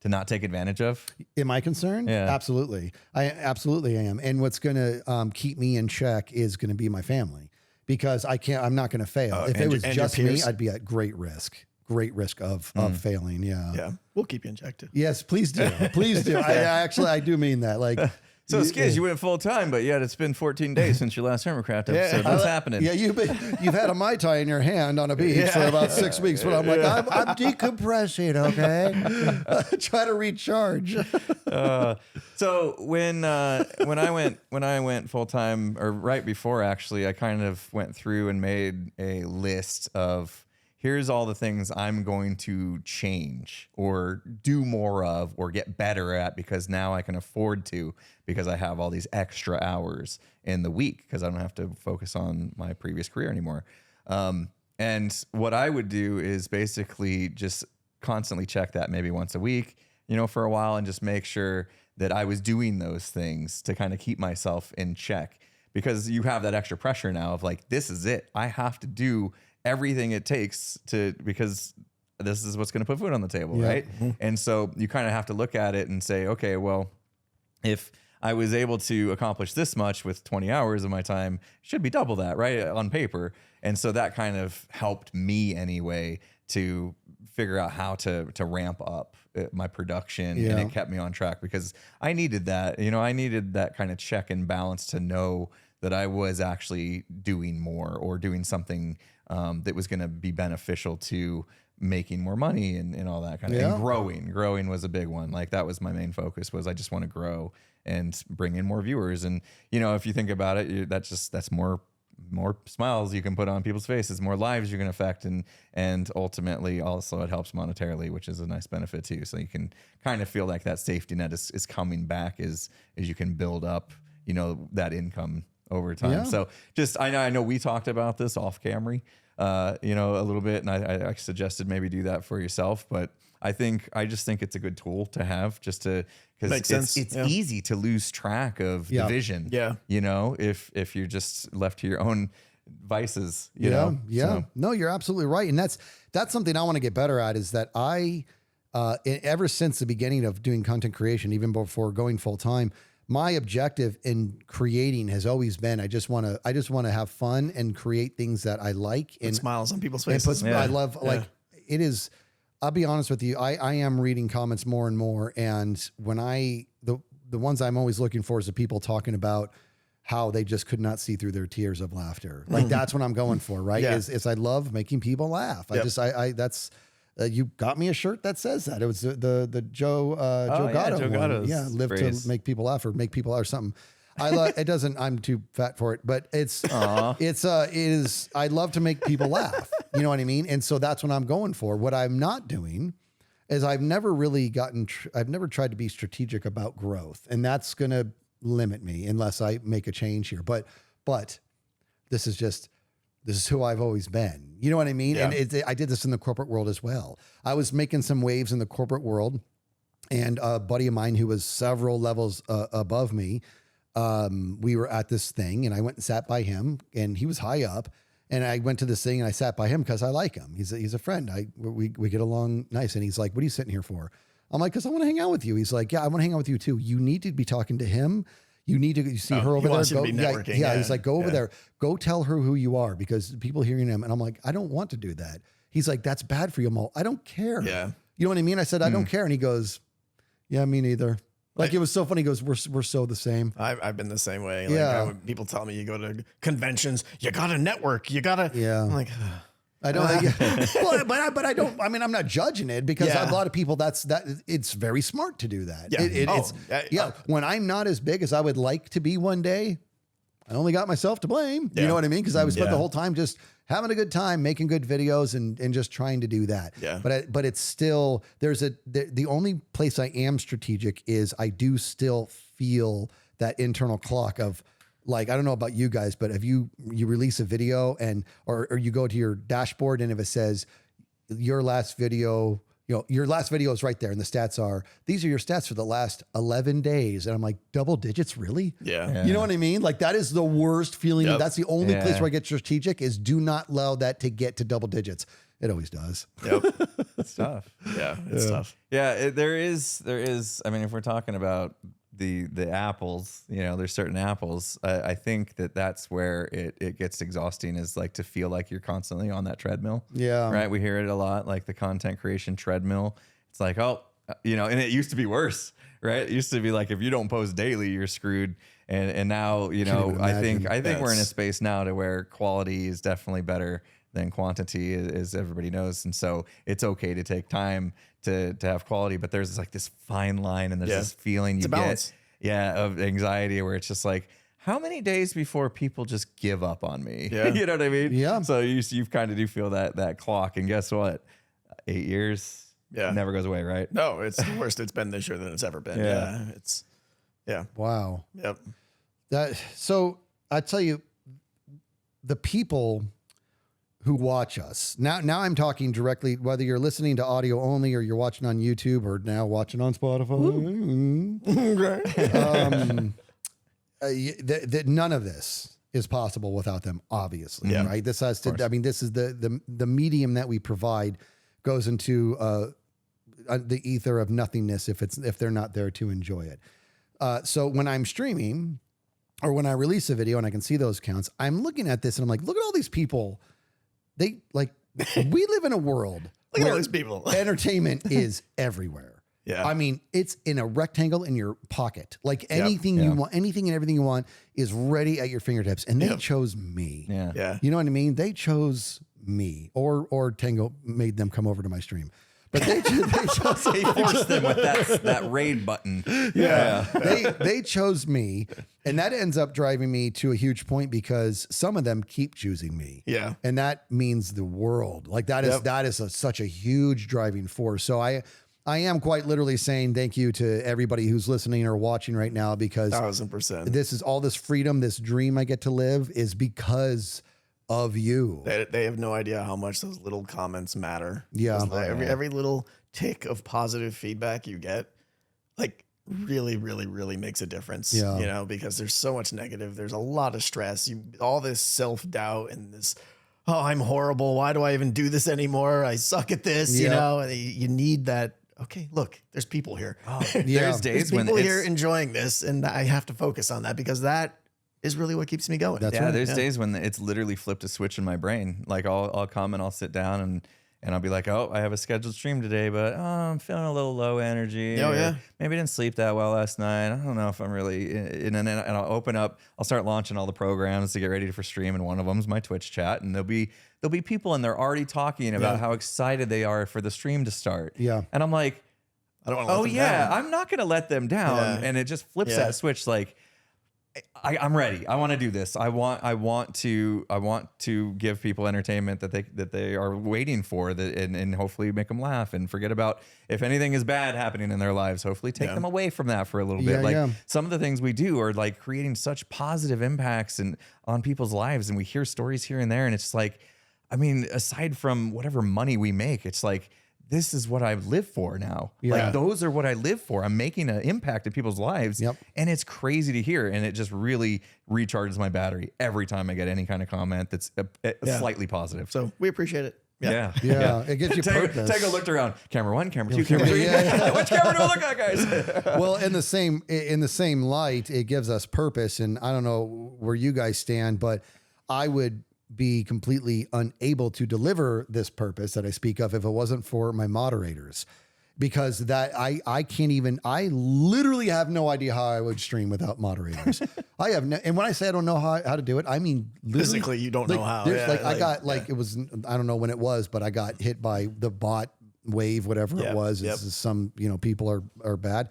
not take advantage of? Am I concerned? Yeah. Absolutely. I absolutely am. And what's going to keep me in check is going to be my family, because I'm not going to fail. If it was just me, I'd be at great risk of failing. Yeah. Yeah. We'll keep you in check too. Yes, please do. Please do. I do mean that. So Skizz, you went full time, but yet it's been 14 days since your last Hermitcraft episode. What's happening? Yeah, you've had a Mai Tai in your hand on a beach for about 6 weeks, but I'm like, I'm decompressing, okay? Try to recharge. So when I went full time, or right before actually, I kind of went through and made a list of, here's all the things I'm going to change or do more of or get better at, because now I can afford to, because I have all these extra hours in the week because I don't have to focus on my previous career anymore. And what I would do is basically just constantly check that maybe once a week, for a while, and just make sure that I was doing those things to kind of keep myself in check, because you have that extra pressure now of this is it. I have to do everything it takes because this is what's going to put food on the table, right? Mm-hmm. And so you kind of have to look at it and say, okay, well, if I was able to accomplish this much with 20 hours of my time, should be double that, right? On paper. And so that kind of helped me anyway to figure out how to ramp up my production, and it kept me on track because I needed that. I needed that kind of check and balance to know that I was actually doing more or doing something that was going to be beneficial to making more money and all that kind of and growing was a big one. That was my main focus, was I just want to grow and bring in more viewers. And, if you think about it, that's more smiles you can put on people's faces, more lives you can affect. And ultimately also it helps monetarily, which is a nice benefit too. So you can kind of feel like that safety net is coming back as you can build up, that income over time. So I know we talked about this off camera, a little bit, and I suggested maybe do that for yourself, but I just think it's a good tool to have, just to, because it's easy to lose track of the vision. Yeah. If you're just left to your own vices, you know? Yeah. So. No, you're absolutely right. And that's something I want to get better at, is that ever since the beginning of doing content creation, even before going full time, my objective in creating has always been, I just want to have fun and create things that I like, and smiles on people's faces. I love, it is, I'll be honest with you. I am reading comments more and more. And when the ones I'm always looking for is the people talking about how they just could not see through their tears of laughter. That's what I'm going for. Right. Is I love making people laugh. You got me a shirt that says that. It was the Joe Gatto one. Yeah, live phrase. To make people laugh, or make people laugh, or something. I love it. Doesn't. I'm too fat for it, but it is. I love to make people laugh. You know what I mean? And so that's what I'm going for. What I'm not doing is I've never really I've never tried to be strategic about growth, and that's going to limit me unless I make a change here. But this is who I've always been. You know what I mean? Yeah. And I did this in the corporate world as well. I was making some waves in the corporate world, and a buddy of mine who was several levels above me, we were at this thing, and I went and sat by him, and he was high up, And I went to this thing and I sat by him because I like him. He's a friend. We get along nice. And he's like, what are you sitting here for? I'm like, because I want to hang out with you. He's like, yeah, I want to hang out with you too. You need to be talking to him. You need to you see her over there. Go, he's like, go over there. Go tell her who you are because people hearing him. And I'm like, I don't want to do that. He's like, that's bad for you. I'm all, I don't care. Yeah. You know what I mean? I said, I don't care. And he goes, yeah, me neither. Like it was so funny. He goes, we're so the same. I've been the same way. Like, when people tell me you go to conventions, you got to network. You got to. Yeah. I'm like, I don't. Well, but I don't. I mean, I'm not judging it because a lot of people. It's very smart to do that. Yeah. When I'm not as big as I would like to be one day, I only got myself to blame. You know what I mean? Because I was spent the whole time just having a good time, making good videos, and just trying to do that. Yeah. But it's still the only place I am strategic is I do still feel that internal clock of. Like, I don't know about you guys, but if you release a video or you go to your dashboard and if it says your last video, your last video is right there and the stats are, these are your stats for the last 11 days. And I'm like, double digits, really? Yeah. You know what I mean? Like that is the worst feeling. That's the only place where I get strategic is do not allow that to get to double digits. It always does. Yep. It's tough. Yeah. It's tough. Yeah. There is, I mean, if we're talking about the apples, there's certain apples. I think that's where it gets exhausting is like to feel like you're constantly on that treadmill. Yeah. Right. We hear it a lot, like the content creation treadmill. It's like, and it used to be worse, right? It used to be like, if you don't post daily, you're screwed. And now, I think we're in a space now to where quality is definitely better than quantity, as everybody knows. And so it's okay to take time to have quality, but there's like this fine line and there's this feeling you get of anxiety where it's just like, how many days before people just give up on me? Yeah. You know what I mean? Yeah. So you kind of do feel that clock, and guess what? 8 years never goes away, right? No, it's the worst it's been this year than it's ever been. Wow. Yep. So I tell you, the people who watch us now I'm talking directly, whether you're listening to audio only or you're watching on YouTube or now watching on Spotify. None of this is possible without them, obviously. Right. This has to, I mean, this is the medium that we provide goes into the ether of nothingness if they're not there to enjoy it. So when I'm streaming or when I release a video and I can see those counts, I'm looking at this and I'm like, look at all these people. We live in a world Look at all these people. Entertainment is everywhere. Yeah. I mean, it's in a rectangle in your pocket. Like anything you want, anything and everything you want is ready at your fingertips. And they chose me. Yeah. You know what I mean? They chose me or Tango made them come over to my stream. But they chose He forced them with that raid button. They chose me, and that ends up driving me to a huge point because some of them keep choosing me. Yeah, and that means the world. Like that is such a huge driving force. So I am quite literally saying thank you to everybody who's listening or watching right now because 1000%. This is all this freedom, this dream I get to live is because of you. They have no idea how much those little comments matter. Yeah. Every little tick of positive feedback you get, like really, really, really makes a difference. Yeah. Because there's so much negative. There's a lot of stress. All this self-doubt and this, oh, I'm horrible. Why do I even do this anymore? I suck at this, and you need that. Okay, look, there's people here. Oh, there's days when people here enjoying this, and I have to focus on that because that is really what keeps me going. There's days when it's literally flipped a switch in my brain. Like I'll come and I'll sit down and I'll be like, oh, I have a scheduled stream today, but I'm feeling a little low energy. Oh yeah. Maybe I didn't sleep that well last night. I don't know if I'm really, and I'll open up, I'll start launching all the programs to get ready for stream. And one of them is my Twitch chat. And there'll be people and they're already talking about how excited they are for the stream to start. Yeah. And I'm like, I don't want to let them down. I'm not going to let them down. Yeah. And it just flips that switch. Like, I'm ready. I want to do this. I want to give people entertainment that they are waiting for, and hopefully make them laugh and forget about if anything is bad happening in their lives. Hopefully take them away from that for a little bit. Some of the things we do are like creating such positive impacts on people's lives, and we hear stories here and there, and it's like, I mean, aside from whatever money we make, it's like this is what I live for now. Yeah. Like those are what I live for. I'm making an impact in people's lives. Yep. And it's crazy to hear. And it just really recharges my battery every time I get any kind of comment that's slightly positive. So we appreciate it. Yeah. It gives you purpose. Tango looked around. Camera 1, camera 2, camera 3. Which camera do I look at, guys? Well, in the same light, it gives us purpose. And I don't know where you guys stand, but I would be completely unable to deliver this purpose that I speak of if it wasn't for my moderators, because that I can't even, I literally have no idea how I would stream without moderators. I have no, and when I say I don't know how to do it, I mean, Physically, you don't know how. Yeah, I got it was, I don't know when it was, but I got hit by the bot wave, whatever it was. It's some, people are bad.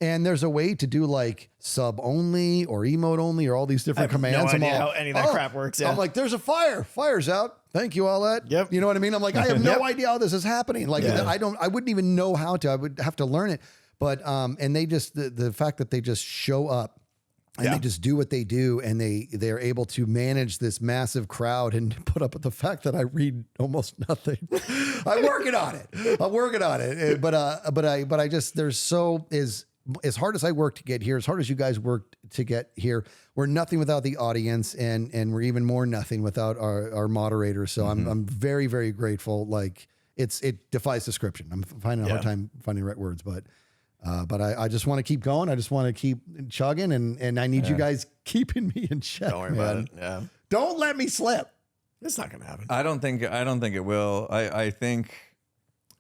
And there's a way to do like sub only or emote only or all these different commands. No idea how any of that crap works. Yeah. I'm like, there's a fire. Fire's out. Thank you, Aulette. Yep. You know what I mean? I'm like, I have no idea how this is happening. Like, I wouldn't even know how to. I would have to learn it. But and they just the fact that they just show up and they just do what they do, and they're able to manage this massive crowd and put up with the fact that I read almost nothing. I'm working on it. But I just as hard as I work to get here, as hard as you guys worked to get here, we're nothing without the audience, and we're even more nothing without our moderators. So I'm very, very grateful. Like it defies description. I'm finding a hard time finding the right words, but I just want to keep going. I just want to keep chugging, and I need you guys keeping me in check. Don't worry about it. Yeah. Don't let me slip. It's not going to happen. I don't think it will. I think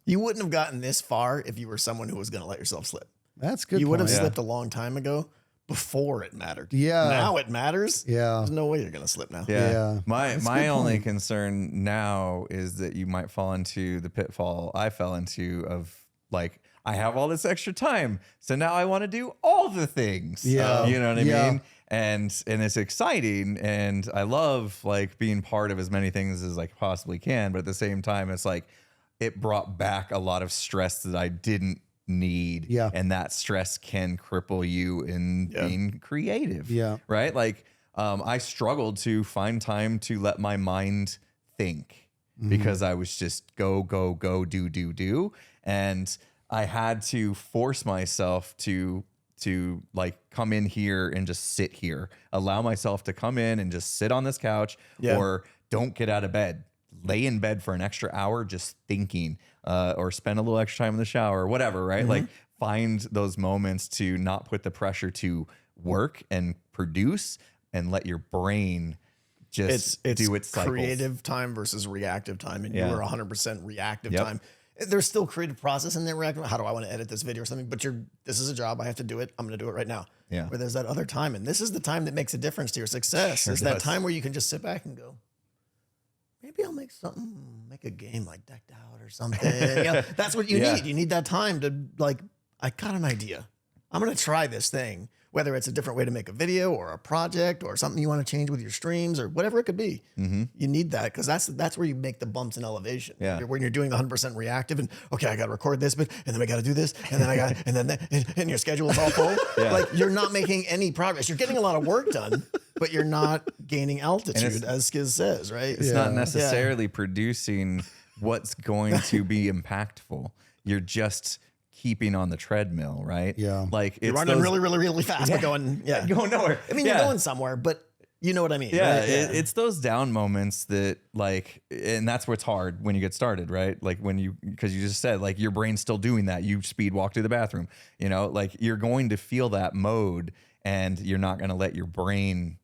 you wouldn't have gotten this far if you were someone who was going to let yourself slip. That's good. You would have point. slipped a long time ago before it mattered. Yeah. Now it matters. Yeah. There's no way you're going to slip now. Yeah. My only concern now is that you might fall into the pitfall I fell into of like, I have all this extra time, so now I want to do all the things. Yeah. You know what I mean? And it's exciting, and I love like being part of as many things as I possibly can, but at the same time, it's like it brought back a lot of stress that I didn't need. Yeah. And that stress can cripple you in being creative. Yeah. Right? Like I struggled to find time to let my mind think because I was just go, do. And I had to force myself to like come in here and just sit here, allow myself to come in and just sit on this couch or don't get out of bed, lay in bed for an extra hour, just thinking, or spend a little extra time in the shower or whatever. Right. Like find those moments to not put the pressure to work and produce and let your brain just do its cycles. Creative time versus reactive time. And you were 100% reactive time. There's still creative process in there. How do I want to edit this video or something? But this is a job. I have to do it. I'm going to do it right now. Yeah. Where there's that other time. And this is the time that makes a difference to your success. It's that time where you can just sit back and go, maybe I'll make a game like Decked Out or something. That's what you need. You need that time to like, I got an idea. I'm going to try this thing, whether it's a different way to make a video or a project or something you want to change with your streams or whatever it could be. You need that because that's where you make the bumps in elevation. When you're doing the 100% reactive and okay, I got to record this bit and then we got to do this and then I got and then and your schedule is all full. Like you're not making any progress. You're getting a lot of work done, but you're not gaining altitude, as Skizz says, right? It's not necessarily producing what's going to be impactful. You're just keeping on the treadmill, right? Yeah. Like you're running really, really, really fast, but going nowhere. I mean, you're going somewhere, but you know what I mean. Yeah, right? It's those down moments that like, and that's what's hard when you get started, right? Like because you just said like your brain's still doing that. You speed walk to the bathroom, like you're going to feel that mode and you're not going to let your brain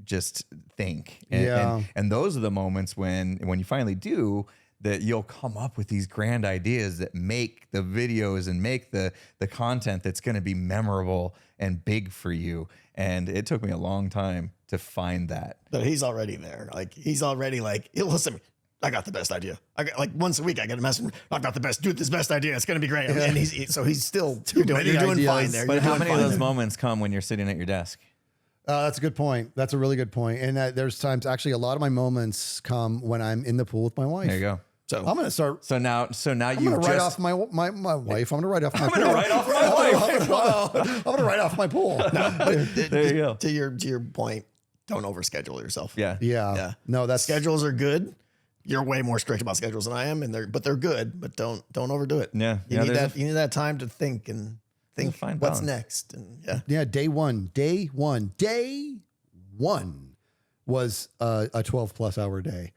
just think. And those are the moments when you finally do, that you'll come up with these grand ideas that make the videos and make the content that's going to be memorable and big for you. And it took me a long time to find that. But he's already there. Like he's already like, listen, I got the best idea. I got like once a week I get a message. I've got the best idea. It's going to be great. And he's still you're doing fine there. But how many of those moments come when you're sitting at your desk? That's a good point. That's a really good point. And there's times, actually, a lot of my moments come when I'm in the pool with my wife. There you go. So I'm going to start. So now I'm going to write off my wife. I'm going to write off my pool. I'm going to write off my wife. I'm going to write off my pool. There you go. To your point, don't overschedule yourself. Yeah. Yeah. No, that's schedules are good, you're way more strict about schedules than I am, and they're good, but don't overdo it. Yeah. You need that. You need that time to think what's balance. next. And Yeah. Day one was a 12+ hour day,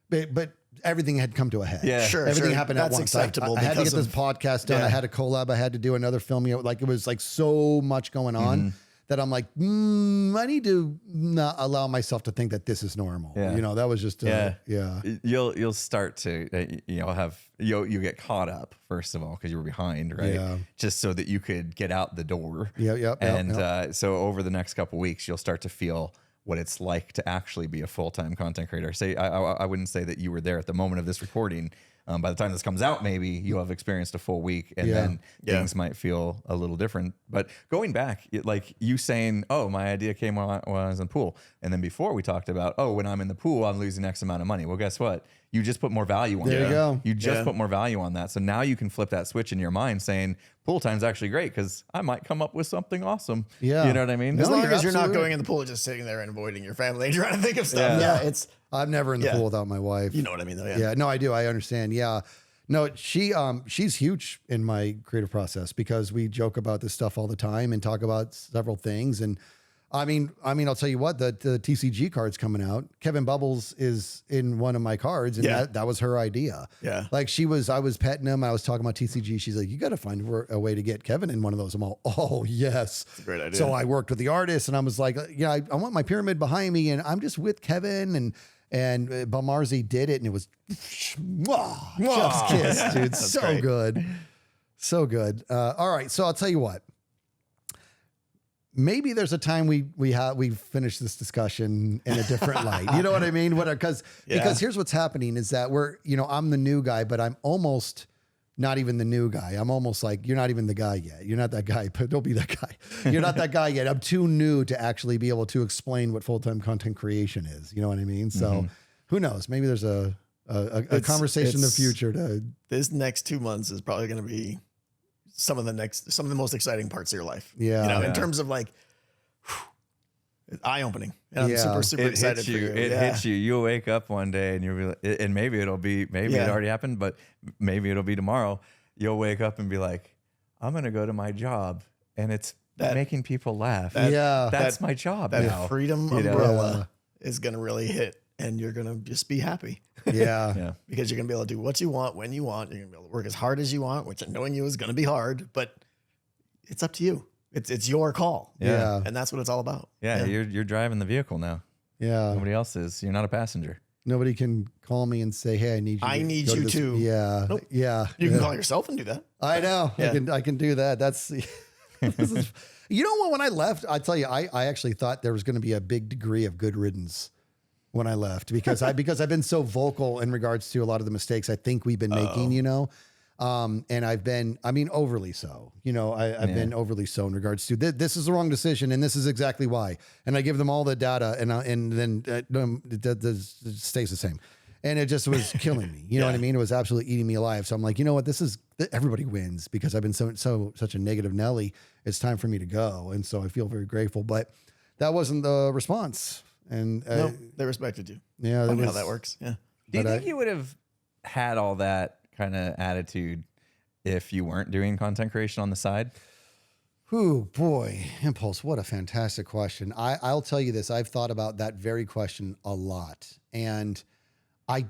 but everything had come to a head. Yeah. Sure. Everything happened That's at once. acceptable. I had to because get this of- podcast done. Yeah. I had a collab. I had to do another film. Like it was like so much going on that I'm like, I need to not allow myself to think that this is normal. Yeah. That was just, yeah. You'll start to you'll get caught up first of all because you were behind, right? Yeah. Just so that you could get out the door. Yep. So over the next couple of weeks, you'll start to feel what it's like to actually be a full-time content creator. I wouldn't say that you were there at the moment of this recording. By the time this comes out, maybe you'll have experienced a full week and then things might feel a little different. But going back, like you saying, oh, my idea came when I was in the pool. And then before we talked about, oh, when I'm in the pool, I'm losing X amount of money. Well, guess what? You just put more value on that. There you go. You just put more value on that. So now you can flip that switch in your mind saying pool time's actually great because I might come up with something awesome. Yeah. You know what I mean? As long you're as you're not absolutely going in the pool, just sitting there and avoiding your family and trying to think of stuff. Yeah. It's I'm never in the Yeah. pool without my wife. you know what I mean though. Yeah, no, I do. I understand. Yeah. No, she's huge in my creative process because we joke about this stuff all the time and talk about several things. And I mean, I'll tell you what, the TCG card's coming out. Kevin Bubbles is in one of my cards, and that was her idea. Yeah. Like I was petting him. I was talking about TCG. She's like, you got to find a way to get Kevin in one of those. I'm all, oh yes. That's a great idea. So I worked with the artist and I was like, I want my pyramid behind me and I'm just with Kevin and Balmarzi did it and it was chef's kiss, dude. So great. good. So good. All right. So I'll tell you what. Maybe there's a time we finish this discussion in a different light. You know what I mean? Because here's what's happening is that I'm the new guy, but I'm almost not even the new guy. I'm almost like, you're not even the guy yet. You're not that guy, but don't be that guy. You're not that guy yet. I'm too new to actually be able to explain what full-time content creation is. You know what I mean? So who knows? Maybe there's a conversation in the future to. This next 2 months is probably going to be some of the most exciting parts of your life. Yeah. In terms of like eye-opening. And I'm super It excited hits for you. you. It hits you. You'll wake up one day and you'll be like, and maybe it already happened, but maybe it'll be tomorrow. You'll wake up and be like, I'm going to go to my job and it's making people laugh. That's my job That now. freedom umbrella is going to really hit and you're going to just be happy. Yeah. Because you're going to be able to do what you want, when you want. You're going to be able to work as hard as you want, which knowing you is going to be hard, but it's up to you. It's your call. Yeah. And that's what it's all about. Yeah, you're driving the vehicle now. Yeah. Nobody else is. You're not a passenger. Nobody can call me and say, hey, I need you. I need go you this- to. Yeah. Nope. Yeah. You can call yourself and do that. I know. Yeah. I can do that. That's you know what? When I left, I tell you, I actually thought there was going to be a big degree of good riddance when I left because I've been so vocal in regards to a lot of the mistakes I think we've been making, and I've been, overly so, I've been overly so in regards to this is the wrong decision. And this is exactly why. And I give them all the data and then it stays the same. And it just was killing me. You know what I mean? It was absolutely eating me alive. So I'm like, you know what? Everybody wins because I've been such a negative Nelly. It's time for me to go. And so I feel very grateful, but that wasn't the response. And No, they respected you. yeah, Funny how that works. Yeah. Do you But think you would have had all that kind of attitude if you weren't doing content creation on the side? Oh boy, Impulse, what a fantastic question. I'll tell you this. I've thought about that very question a lot. And I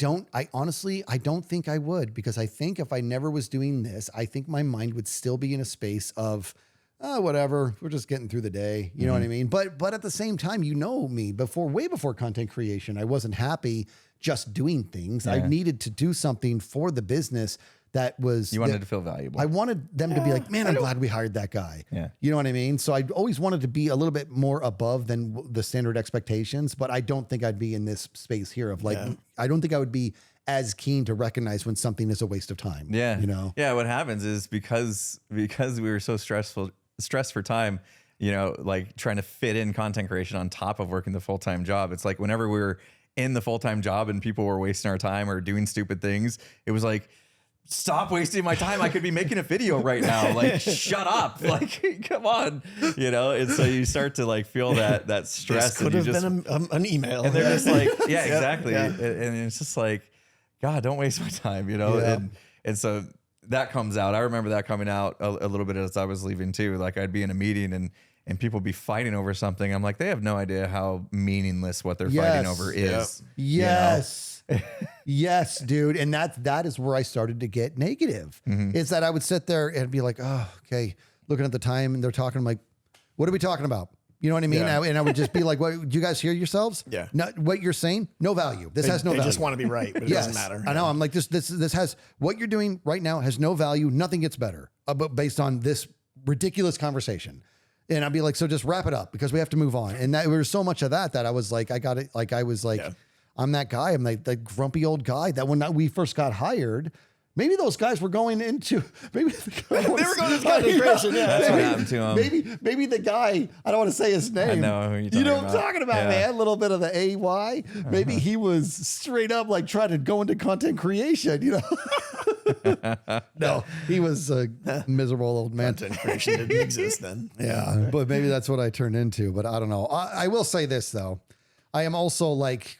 honestly don't think I would, because I think if I never was doing this, I think my mind would still be in a space of, whatever, we're just getting through the day. You know what I mean? But at the same time, me way before content creation, I wasn't happy just doing things. I needed to do something for the business that was, You wanted to feel valuable. I wanted them to be like, man, I'm glad we hired that guy. Yeah. You know what I mean? So I always wanted to be a little bit more above than the standard expectations, but I don't think I'd be in this space here of like, I don't think I would be as keen to recognize when something is a waste of time. Yeah. Yeah. What happens is because we were so stressed for time, like trying to fit in content creation on top of working the full-time job. It's like whenever we were in the full-time job and people were wasting our time or doing stupid things, it was like, stop wasting my time. I could be making a video right now. Like, shut up. Like, come on. And so you start to like feel that stress. This could have been an email. And they're just like, yeah, exactly. Yeah. And it's just like, God, don't waste my time, you know? Yeah. And so that comes out. I remember that coming out a little bit as I was leaving too. Like I'd be in a meeting and people be fighting over something. I'm like, they have no idea how meaningless what they're fighting over is. Yes. Yes, dude. And that is where I started to get negative. Is that I would sit there and be like, oh, okay, looking at the time and they're talking. I'm like, what are we talking about? You know what I mean? Yeah. And I would just be like, what, do you guys hear yourselves? Yeah. Not what you're saying. No value. This has no They value. just want to be right, but it doesn't matter. I know. I'm like, this has, what you're doing right now has no value. Nothing gets better but based on this ridiculous conversation. And I'd be like, so just wrap it up because we have to move on. And that there was so much of that I was like, I got it. Like, I was like, I'm that guy. I'm like the grumpy old guy that when we first got hired, maybe those guys were going into, maybe they were going into content creation. Yeah. That's what happened to him. Maybe the guy, I don't want to say his name. I know who you're talking You know what about. I'm talking about, Yeah. man. A little bit of the AY. Maybe he was straight up like trying to go into content creation, you know? No, he was a miserable old man. Content creation didn't exist then. Yeah, but maybe that's what I turned into. But I don't know. I will say this though, I am also like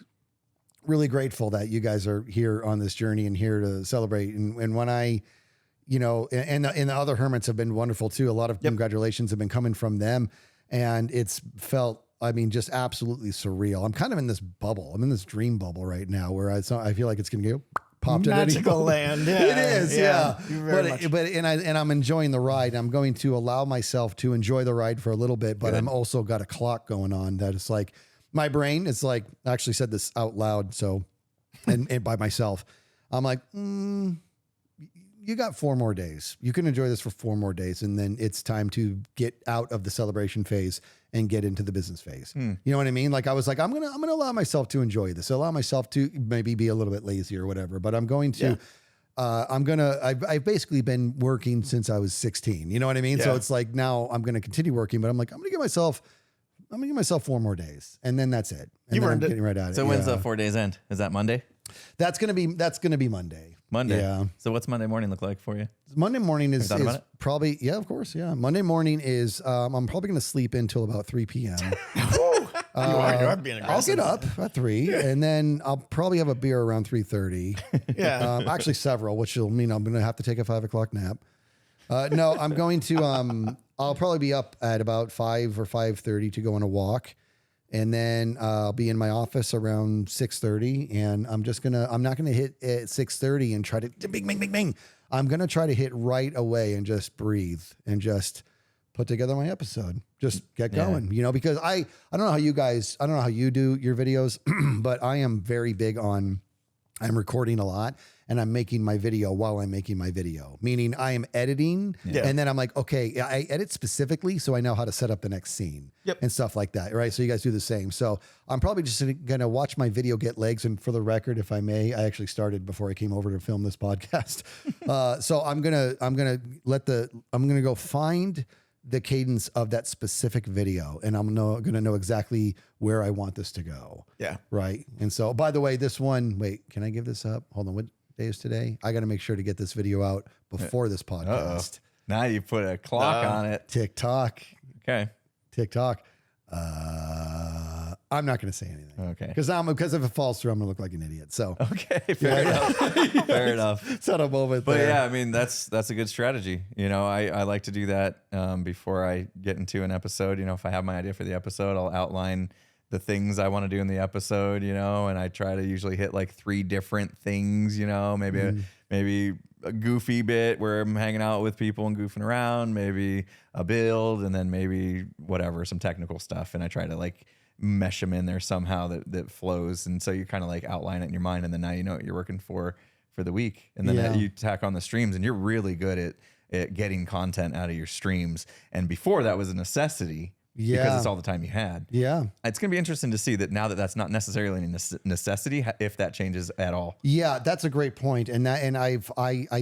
really grateful that you guys are here on this journey and here to celebrate. And when I, you know, and the other hermits have been wonderful too. A lot of congratulations have been coming from them, and it's felt, I mean, just absolutely surreal. I'm kind of in this bubble. I'm in this dream bubble right now where I feel like it's going to go popped in any Magical moment. land. Yeah. It is, yeah. But And I'm enjoying the ride. I'm going to allow myself to enjoy the ride for a little bit, but I'm also got a clock going on that it's like my brain is like, I actually said this out loud. So, and by myself, I'm like, you got 4 more days. You can enjoy this for 4 more days. And then it's time to get out of the celebration phase and get into the business phase. You know what I mean? Like I was like, I'm going to allow myself to enjoy this. Allow myself to maybe be a little bit lazy or whatever, but I'm going to, I've basically been working since I was 16. You know what I mean? Yeah. So it's like, now I'm going to continue working, but I'm like, I'm going to give myself 4 more days and then that's it. And You've then earned I'm it. getting right at it. So when's the 4 days end? Is that Monday? That's going to be Monday. Monday. Yeah. So what's Monday morning look like for you? Monday morning is thought about it? probably, yeah, of course. Yeah. Monday morning is, I'm probably going to sleep until about 3 p.m. you are being I'll aggressive. get up at 3 and then I'll probably have a beer around 3:30. Yeah. Actually several, which will mean I'm going to have to take a 5 o'clock nap. No, I'm going to, I'll probably be up at about 5 or 5:30 to go on a walk. And then I'll be in my office around 6:30 and I'm not going to hit at 6:30 and try to bing, bing, bing, bing. I'm going to try to hit right away and just breathe and just put together my episode. Just get going, you know, because I don't know how you guys, I don't know how you do your videos, but I am very big on, I'm recording a lot and I'm making my video while I'm making my video, meaning I am editing and then I'm like, okay, I edit specifically so I know how to set up the next scene and stuff like that, right? So you guys do the same. So I'm probably just going to watch my video get legs. And for the record, if I may, I actually started before I came over to film this podcast. So I'm going to go find the cadence of that specific video and I'm going to know exactly where I want this to go. Yeah. Right. And so, by the way, this one, wait, can I give this up? Hold on. What day is today? I got to make sure to get this video out before this podcast. Now you put a clock on it. TikTok. Okay. I'm not going to say anything. Okay. Because if it falls through, I'm going to look like an idiot. So Okay. Fair enough. Fair enough. it's not a moment But there. yeah, I mean, that's a good strategy. You know, I like to do that before I get into an episode. You know, if I have my idea for the episode, I'll outline the things I want to do in the episode, you know, and I try to usually hit like 3 different things, you know, maybe a goofy bit where I'm hanging out with people and goofing around, maybe a build, and then maybe whatever, some technical stuff. And I try to like mesh them in there somehow that flows. And so you kind of like outline it in your mind, and then now you know what you're working for the week. And then you tack on the streams, and you're really good at getting content out of your streams. And before that was a necessity. Yeah. Because it's all the time you had. Yeah. It's going to be interesting to see that now that that's not necessarily a necessity, if that changes at all. Yeah, that's a great point. And I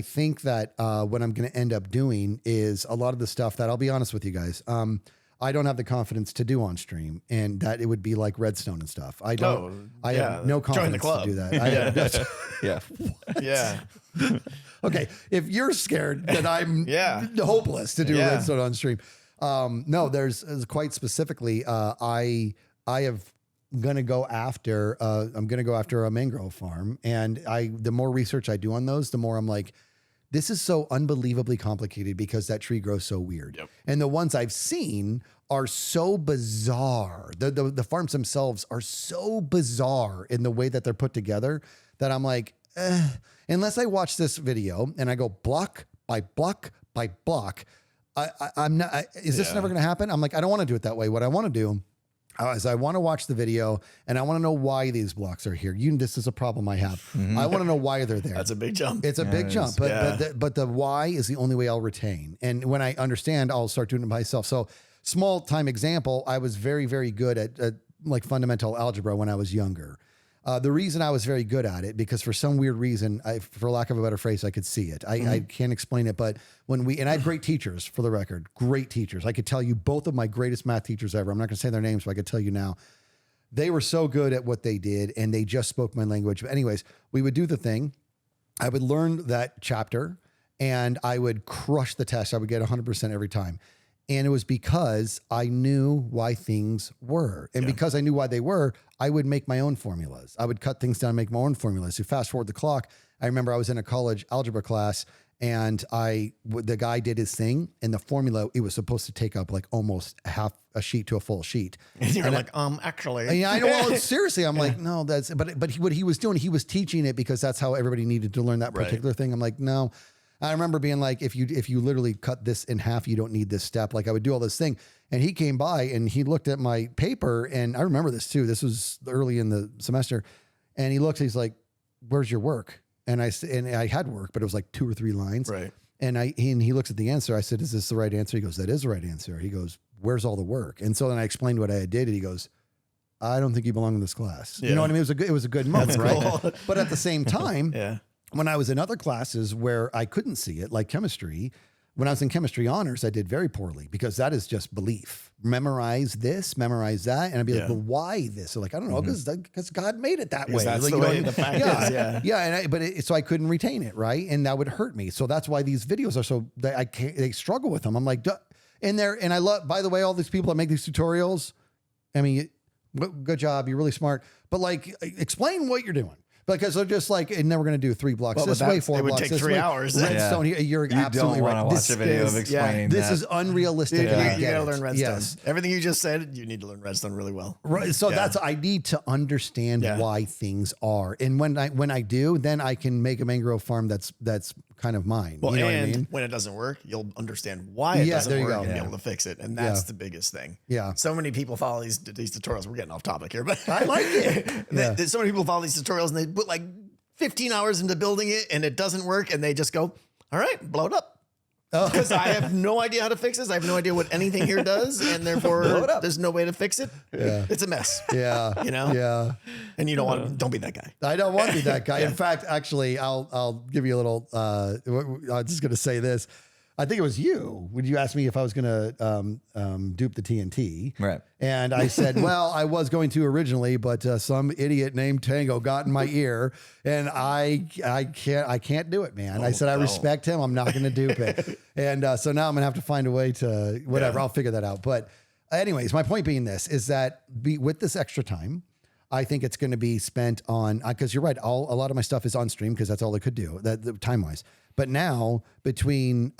think that what I'm going to end up doing is a lot of the stuff that, I'll be honest with you guys, I don't have the confidence to do on stream, and that it would be like Redstone and stuff. I have no confidence to do that. Yeah. Okay. If you're scared, then I'm hopeless to do Redstone on stream. No, there's quite specifically, I have going to go after a mangrove farm. And the more research I do on those, the more I'm like, this is so unbelievably complicated because that tree grows so weird. Yep. And the ones I've seen are so bizarre. The farms themselves are so bizarre in the way that they're put together that I'm like, unless I watch this video and I go block by block by block, I'm not, is this never going to happen? I'm like, I don't want to do it that way. What I want to do is I want to watch the video and I want to know why these blocks are here. This is a problem I have. I want to know why they're there. That's a big jump. It's a big jump, but the why is the only way I'll retain. And when I understand, I'll start doing it myself. So small time example, I was very, very good at like fundamental algebra when I was younger. The reason I was very good at it, because for some weird reason, for lack of a better phrase, I could see it. I can't explain it, but and I had great teachers, for the record, great teachers. I could tell you both of my greatest math teachers ever. I'm not going to say their names, but I could tell you now. They were so good at what they did, and they just spoke my language. But anyways, we would do the thing. I would learn that chapter, and I would crush the test. I would get 100% every time. And it was because I knew why things were. And because I knew why they were, I would make my own formulas. I would cut things down and make my own formulas. So fast forward the clock, I remember I was in a college algebra class and the guy did his thing, and the formula, it was supposed to take up like almost half a sheet to a full sheet. And you're like, actually. Yeah, I know. Well, seriously, I'm like, no, but what he was doing, he was teaching it because that's how everybody needed to learn that particular thing. I'm like, no. I remember being like, if you literally cut this in half, you don't need this step. Like I would do all this thing. And he came by and he looked at my paper, and I remember this too. This was early in the semester. And he looks, he's like, where's your work? And I had work, but it was like 2 or 3 lines. Right. And he looks at the answer. I said, is this the right answer? He goes, that is the right answer. He goes, where's all the work? And so then I explained what I did. And he goes, I don't think you belong in this class. Yeah. You know what I mean? It was a good moment, right? Cool. But at the same time, when I was in other classes where I couldn't see it, like chemistry, when I was in chemistry honors, I did very poorly because that is just belief. Memorize this, memorize that. And I'd be like, well, why this? So like, I don't know, because God made it that way. That's like, the way the fact is, Yeah. So I couldn't retain it, right? And that would hurt me. So that's why these videos are so, they struggle with them. I'm like, and I love, by the way, all these people that make these tutorials, I mean, good job. You're really smart. But like, explain what you're doing. Because they're just like, and then we're going to do 3 blocks this way, 4 blocks this way. It would take 3 hours. Redstone, you're absolutely right. You don't want to watch a video of explaining This is unrealistic. You got to learn redstone. Yes. Everything you just said, you need to learn redstone really well. Right. So I need to understand why things are. And when I do, then I can make a mangrove farm that's kind of mine. Well, you know and what I mean? when it doesn't work, you'll understand why it doesn't work and be able to fix it. And that's the biggest thing. Yeah. So many people follow these tutorials. We're getting off topic here, but I like it. So many people follow these tutorials and they put like 15 hours into building it and it doesn't work, and they just go, all right, blow it up. Because I have no idea how to fix this. I have no idea what anything here does, and therefore there's no way to fix it. Yeah. It's a mess. Yeah. You know? Yeah. And you don't be that guy. I don't want to be that guy. In fact, actually, I'll give you a little, I'm just going to say this. I think it was you when you asked me if I was going to dupe the TNT. Right. And I said, well, I was going to originally, but some idiot named Tango got in my ear, and I can't do it, man. I said, I respect him. I'm not going to dupe it. And so now I'm going to have to find a way to whatever. I'll figure that out. But anyways, my point being this is that with this extra time, I think it's going to be spent on, because you're right, a lot of my stuff is on stream because that's all I could do time-wise. But now between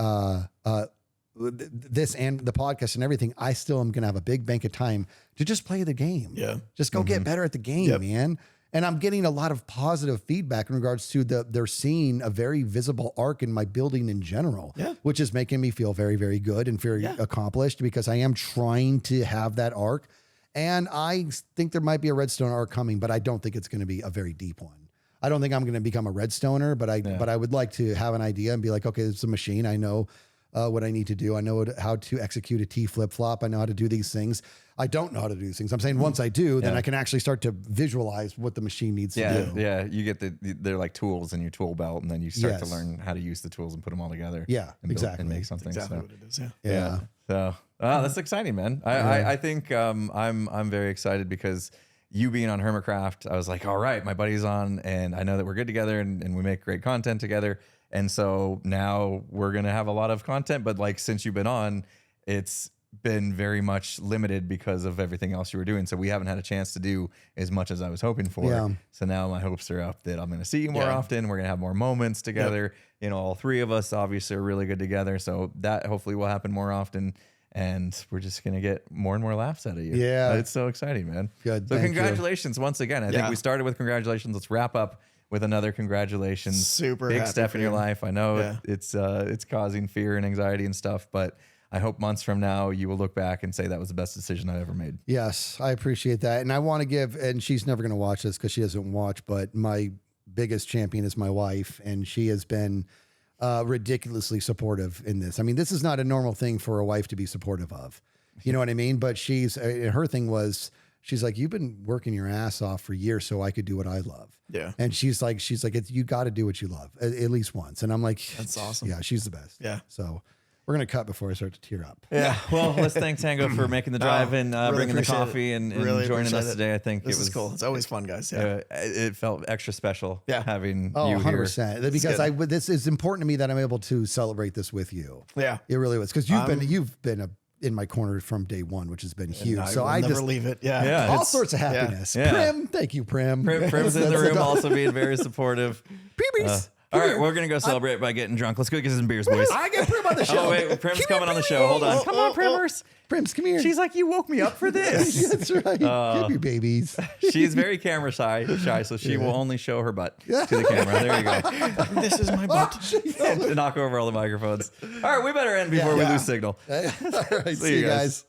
this and the podcast and everything, I still am going to have a big bank of time to just play the game. Yeah. Just go get better at the game, man. And I'm getting a lot of positive feedback in regards to they're seeing a very visible arc in my building in general, which is making me feel very, very good and very accomplished because I am trying to have that arc. And I think there might be a redstone arc coming, but I don't think it's going to be a very deep one. I don't think I'm going to become a redstoner, but I would like to have an idea and be like, okay, it's a machine. I know what I need to do. I know how to execute a T flip-flop. I know how to do these things. I don't know how to do these things. I'm saying once I do, then I can actually start to visualize what the machine needs to do. Yeah, you get they're like tools in your tool belt, and then you start to learn how to use the tools and put them all together. Yeah, exactly. And make something. That's exactly what it is. Yeah. So that's exciting, man. I think I'm very excited because you being on Hermitcraft, I was like, all right, my buddy's on, and I know that we're good together, and we make great content together. And so now we're going to have a lot of content, but like, since you've been on, it's been very much limited because of everything else you were doing. So we haven't had a chance to do as much as I was hoping for. Yeah. So now my hopes are up that I'm going to see you more Yeah. often. We're going to have more moments together. You know, all three of us obviously are really good together. So that hopefully will happen more often. And we're just going to get more and more laughs out of you. Yeah. It's so exciting, man. Good. So Thank you. congratulations once again. I think we started with congratulations. Let's wrap up with another congratulations. Super big happy step for in your you. life. I know Yeah. it's causing fear and anxiety and stuff, but I hope months from now you will look back and say that was the best decision I ever made. Yes, I appreciate that. And I want to give, and she's never going to watch this because she doesn't watch, but my biggest champion is my wife, and she has been ridiculously supportive in this. I mean, this is not a normal thing for a wife to be supportive of. You know what I mean? But her thing was, she's like, you've been working your ass off for years so I could do what I love. Yeah. And she's like, you got to do what you love at least once. And I'm like, That's awesome. Yeah, she's the best. Yeah. So we're going to cut before I start to tear up. Yeah. Well, let's thank Tango for making the drive and really bringing the appreciate coffee it. and Really joining appreciate us it. today. I think This it was is cool. It's always fun, guys. Yeah. It felt extra special having Oh, you 100%. here. Because this is important to me that I'm able to celebrate this with you. Yeah. It really was. Because you've been in my corner from day one, which has been huge. I So will I never just leave it. Yeah. Yeah. all it's- sorts of happiness. Yeah. Prim, thank you, Prim. Prim's in the room also being very supportive. Preemies. All right, we're going to go celebrate by getting drunk. Let's go get some beers, boys. I get Prim on the show. Oh, wait, Prim's coming on the show. Hold on. Come on, Primers. Prims, come here. She's like, you woke me up for this. That's right. Give me babies. She's very camera shy, so she will only show her butt to the camera. There you go. This is my butt. To knock over all the microphones. All right, we better end before we lose signal. All right, see you guys.